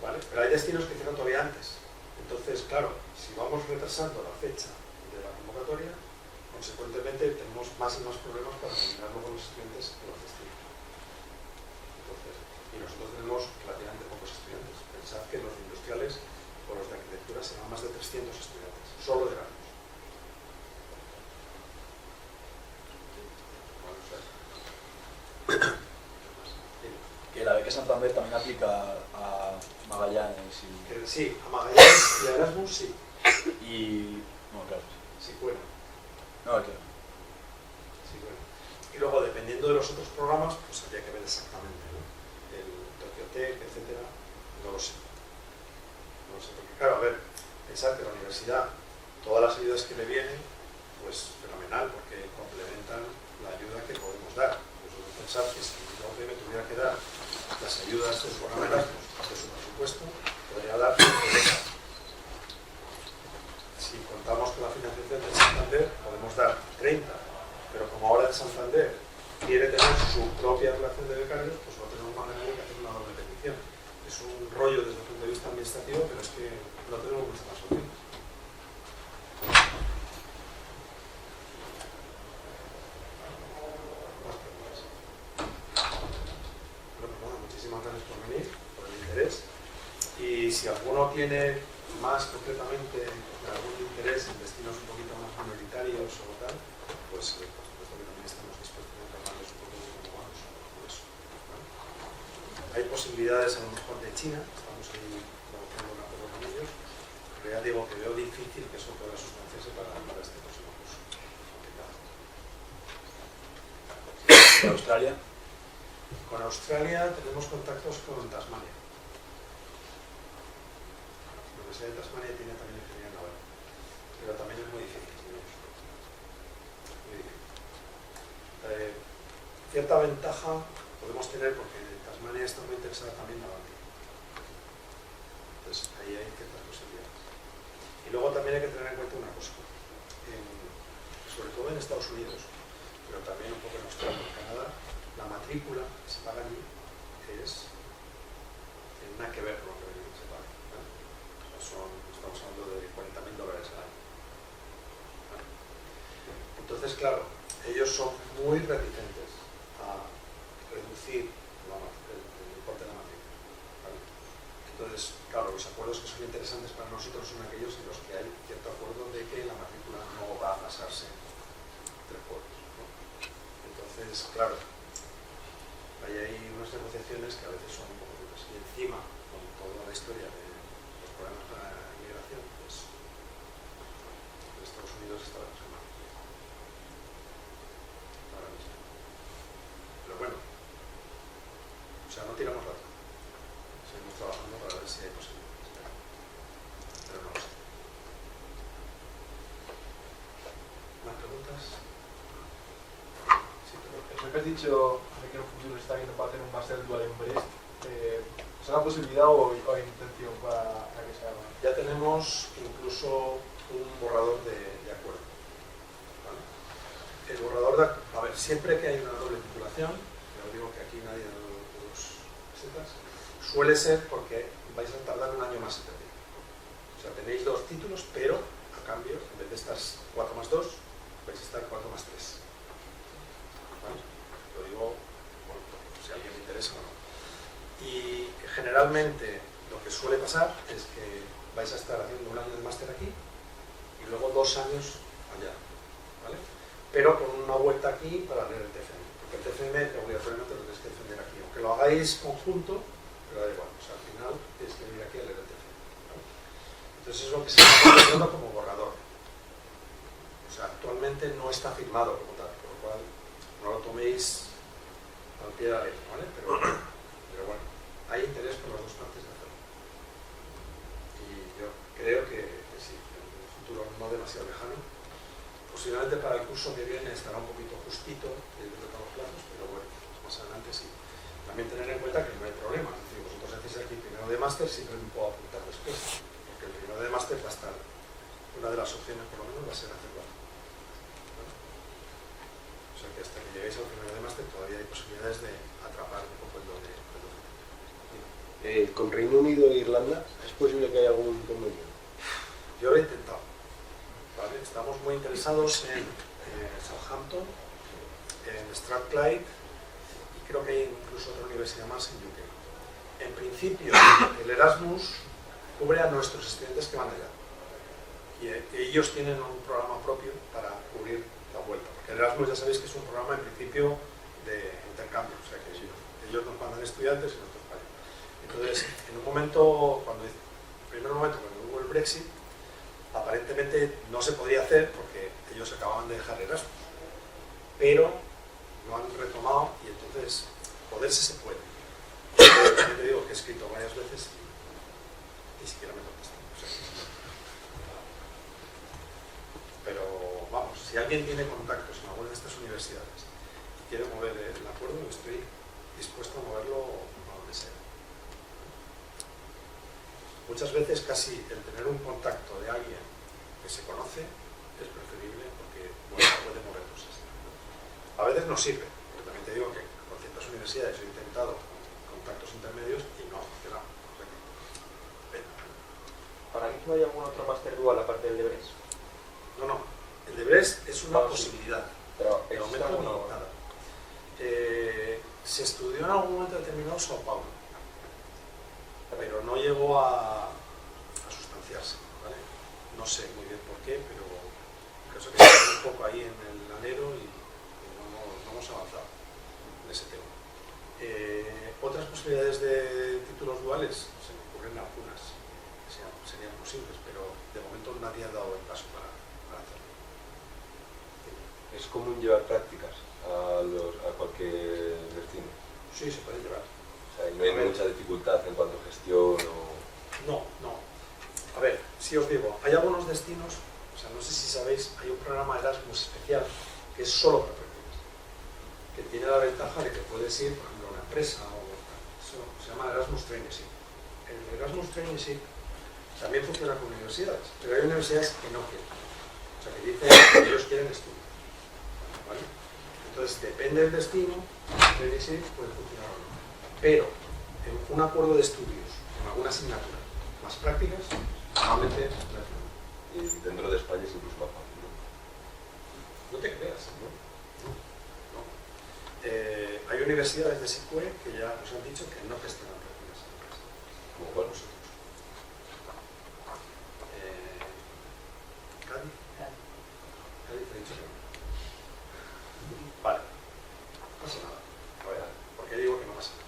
¿Vale? Pero hay destinos que cierran todavía antes. Entonces, claro, si vamos retrasando la fecha de la convocatoria, consecuentemente tenemos más y más problemas para combinarlo con los estudiantes de los destinos. Entonces, y nosotros tenemos relativamente pocos estudiantes. Pensad que los industriales o los de arquitectura serán más de 300 estudiantes, solo de Erasmus. Que la beca Santander también aplica a Magallanes y... Sí, a Magallanes y a Erasmus sí. Y... no, claro. Sí, bueno. No, claro. Sí, bueno. Y luego, dependiendo de los otros programas, pues habría que ver exactamente, ¿no? El Tokyo Tech, etcétera, no lo sé. No lo sé, porque claro, a ver, pensad que la universidad, todas las ayudas que le vienen, pues fenomenal, porque complementan la ayuda que podemos dar. Vosotros pensad que si la UPM tuviera que dar las ayudas del programa Erasmus de su presupuesto, podría dar 15 becas. Si contamos con la financiación del Santander, podemos dar 30, pero como ahora el Santander quiere tener su propia relación de becarios, pues no tenemos más remedio que hacer una doble petición. Es un rollo desde el punto de vista administrativo, pero es que no tenemos muchas más opciones. Muchísimas gracias por venir, por el interés. Y si alguno tiene más concretamente algún interés en destinos un poquito más minoritarios o tal, pues por supuesto que también estamos dispuestos a hablarles un poco de cómo vamos con eso. posibilidades a lo mejor de China, estamos ahí negociando un acuerdo con ellos, pero ya digo que veo difícil que eso pueda sustanciarse para este próximo curso. ¿Y Australia? Con Australia tenemos contactos con Tasmania. La Universidad de Tasmania tiene también ingeniería naval, pero también es muy difícil. Muy difícil. Cierta ventaja podemos tener porque Tasmania está muy interesada también en la Báltica. Entonces ahí hay ciertas posibilidades. Y luego también hay que tener en cuenta una cosa, sobre todo en Estados Unidos, pero también un poco en Australia y en Canadá, la matrícula que se paga allí es nada que ver con lo que se paga. O sea, estamos hablando de $40.000 al año. Entonces, claro, ellos son muy reticentes a reducir el importe de la matrícula. ¿Vale? Entonces, claro, los acuerdos que son interesantes para nosotros son aquellos en los que hay cierto acuerdo de que la matrícula no va a pasarse 3 cuotas, ¿no? Entonces, claro, hay unas negociaciones que a veces son un poco duras. Y encima, con toda la historia de los problemas para la inmigración, pues en Estados Unidos está la cosa mal. Ahora mismo. Pero bueno, o sea, no tiramos la toalla. Seguimos trabajando para ver si hay posibilidades. Pero no lo sé. ¿Más preguntas? Lo que has dicho de que en un futuro está viendo para hacer un máster dual en Brest, ¿es una posibilidad o hay intención para que se haga? Ya tenemos incluso un borrador de acuerdo. ¿Vale? El borrador de a ver, siempre que hay una doble titulación, ya os digo que aquí nadie de los pesetas, suele ser porque vais a tardar un año más en terminar. O sea, tenéis 2 títulos, pero a cambio, en vez de estar 4 más 2, vais a estar 4 más 3. ¿Vale? Lo digo por si a alguien le interesa o no. Y generalmente lo que suele pasar es que vais a estar haciendo un año de máster aquí y luego 2 años allá, ¿vale? Pero con una vuelta aquí para leer el TFM, porque el TFM obligatoriamente lo tenéis que defender aquí, aunque lo hagáis conjunto, pero da igual, o sea, al final tienes que venir aquí a leer el TFM, ¿vale? Entonces es lo que se está considerando como borrador. O sea, actualmente no está firmado como tal, por lo cual no lo toméis al pie de la letra, ¿vale? Pero bueno, hay interés por las 2 partes de hacerlo. Y yo creo que sí, en un futuro no demasiado lejano, posiblemente para el curso que viene estará un poquito justito de todos los plazos, pero bueno, más adelante sí. También tener en cuenta que no hay problema, es decir, vosotros hacéis aquí primero de máster, siempre me puedo apuntar después, porque el primero de máster va a estar, una de las opciones por lo menos va a ser hacerlo aquí. O sea que hasta que lleguéis al primero de máster todavía hay posibilidades de atrapar un poco el doble. ¿Con Reino Unido e Irlanda es posible que haya algún convenio? Yo lo he intentado. ¿Vale? Estamos muy interesados en Southampton, en Strathclyde y creo que hay incluso otra universidad más en UK. En principio, el Erasmus cubre a nuestros estudiantes que van allá. Y ellos tienen un programa propio para cubrir la vuelta. Porque el Erasmus ya sabéis que es un programa en principio de intercambio, o sea que ellos nos mandan estudiantes y nosotros pagamos. Entonces, en un momento, el primer momento cuando hubo el Brexit, aparentemente no se podía hacer porque ellos acababan de dejar Erasmus, pero lo han retomado y entonces poderse se puede. Yo te digo que he escrito varias veces y ni siquiera me contestan. O sea, pero vamos, si alguien tiene contactos en alguna de estas universidades y quiere mover el acuerdo, estoy dispuesto a moverlo a donde sea. Muchas veces casi el tener un contacto de alguien que se conoce es preferible porque puede mover cosas. A veces no sirve, porque también te digo que con ciertas universidades he intentado contactos intermedios y no funciona. ¿Para qué no hay algún otro máster dual aparte del de Brest? No, el de Brest es una posibilidad. Pero de momento no, nada. Se estudió en algún momento determinado Sao Paulo, pero no llegó a sustanciarse, ¿vale? No sé muy bien por qué, pero creo que está un poco ahí en el alero y no hemos avanzado en ese tema. Otras posibilidades de títulos duales? Se me ocurren algunas que serían posibles, pero de momento nadie ha dado el paso para hacerlo. ¿Es común llevar prácticas a cualquier destino? Sí, se puede llevar. O sea, ¿y no hay mucha dificultad en cuanto a gestión o...? No. A ver, si os digo, hay algunos destinos, o sea, no sé si sabéis, hay un programa Erasmus especial que es solo para prácticas, que tiene la ventaja de que puedes ir, por ejemplo, a una empresa o eso se llama Erasmus Traineeship. El Erasmus Traineeship también funciona con universidades, pero hay universidades que no quieren. O sea, que dicen que ellos quieren estudiar. ¿Vale? Entonces, depende del destino, el Traineeship puede funcionar o no. Pero en un acuerdo de estudios con alguna asignatura más prácticas, normalmente y dentro de España es incluso más fácil, ¿no? No te creas, ¿no? Hay universidades de SICUE que ya nos han dicho que no gestionan prácticas en empresas, como con nosotros. ¿Cádiz? ¿Cádiz te he dicho que no? Vale, no pasa nada. A ver, ¿por qué digo que no pasa nada?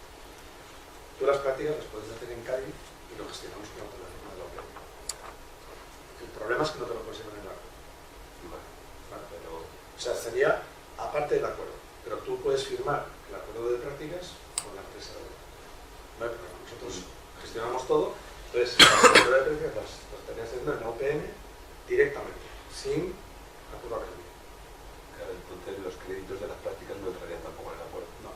Tú las prácticas las puedes hacer en Cádiz y lo gestionamos con la plataforma de la OPE. El problema es que no te lo puedes llevar en el acuerdo. Vale, pero, o sea, sería aparte del acuerdo, pero tú puedes firmar el acuerdo de prácticas con la empresa de OPE. No hay problema, nosotros gestionamos todo, entonces la asignatura de prácticas las estarías haciendo en la OPM directamente, sin acuerdo académico. Claro, entonces los créditos de las prácticas no entrarían tampoco en el acuerdo. No.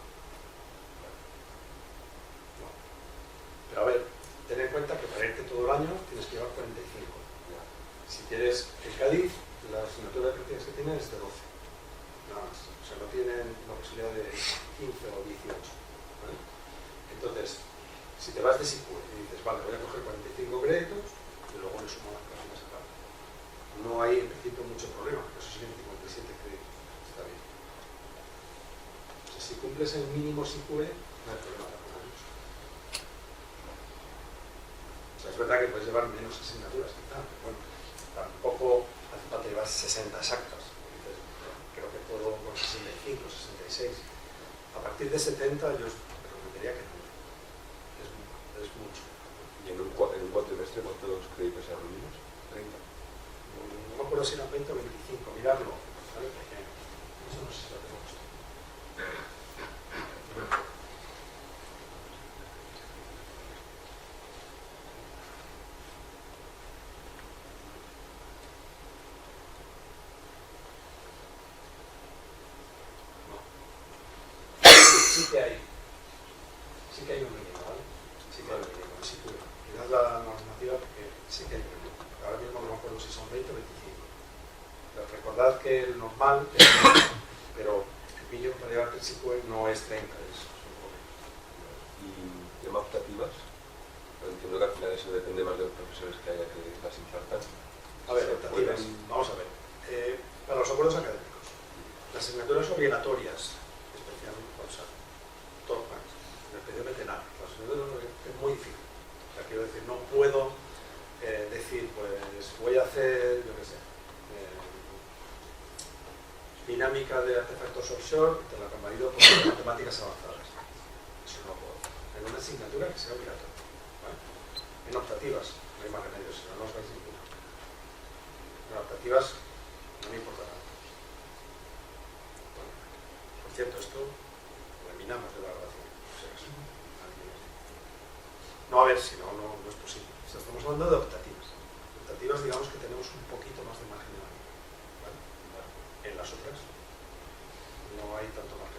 Pero a ver, ten en cuenta que para irte todo el año tienes que llevar 45. Si quieres, en Cádiz, la asignatura de prácticas que tienen es de 12. Nada más. O sea, no tienen la posibilidad de 15 o 18. ¿Vale? Entonces, si te vas de SICUE y dices, vale, voy a coger 45 créditos, y luego le sumo las prácticas a cada. No hay, en principio, mucho problema, porque eso siguen 57 créditos. Está bien. O sea, si cumples el mínimo SICUE, no hay problema. O sea, es verdad que puedes llevar menos asignaturas, quizá, pero bueno, tampoco hace falta llevar 60 exactas. Entonces, creo que puedo con 65, 66. A partir de 70 yo recomendaría que no. Es mucho. ¿Y en un cuatrimestre cuántos créditos eran mínimos? 30. No me acuerdo si eran 20 o 25, mirarlo, ¿vale? Porque eso no sé si lo tengo puesto. Sí que hay un mínimo, ¿vale? Sí que hay un mínimo, sí que mirad la normativa porque sí que hay un mínimo. Ahora mismo no me acuerdo si son 20 o 25. Pero recordad que el normal es 20, pero el mínimo para llevar el SICUE no es 30, es un poco menos. ¿Y tema optativas? Entiendo que al final eso depende más de los profesores que haya que las impartan. A ver, optativas, vamos a ver. Para los acuerdos académicos, las asignaturas obligatorias, especialmente, o sea, todo más, especialmente nada, es muy difícil. O sea, quiero decir, no puedo decir, pues voy a hacer, yo qué sé, dinámica de artefactos offshore, te la convalido con matemáticas avanzadas. Eso no puedo. En una asignatura que sea obligatoria. ¿Vale? En optativas, no hay más remedio, si no, no os vais ninguna. En optativas no me importa nada. Bueno, por cierto, esto lo eliminamos de la grabación. No, a ver, si no, no es posible. O sea, estamos hablando de optativas. Optativas, digamos que tenemos un poquito más de margen de maniobra. ¿Vale? En las otras no hay tanto margen.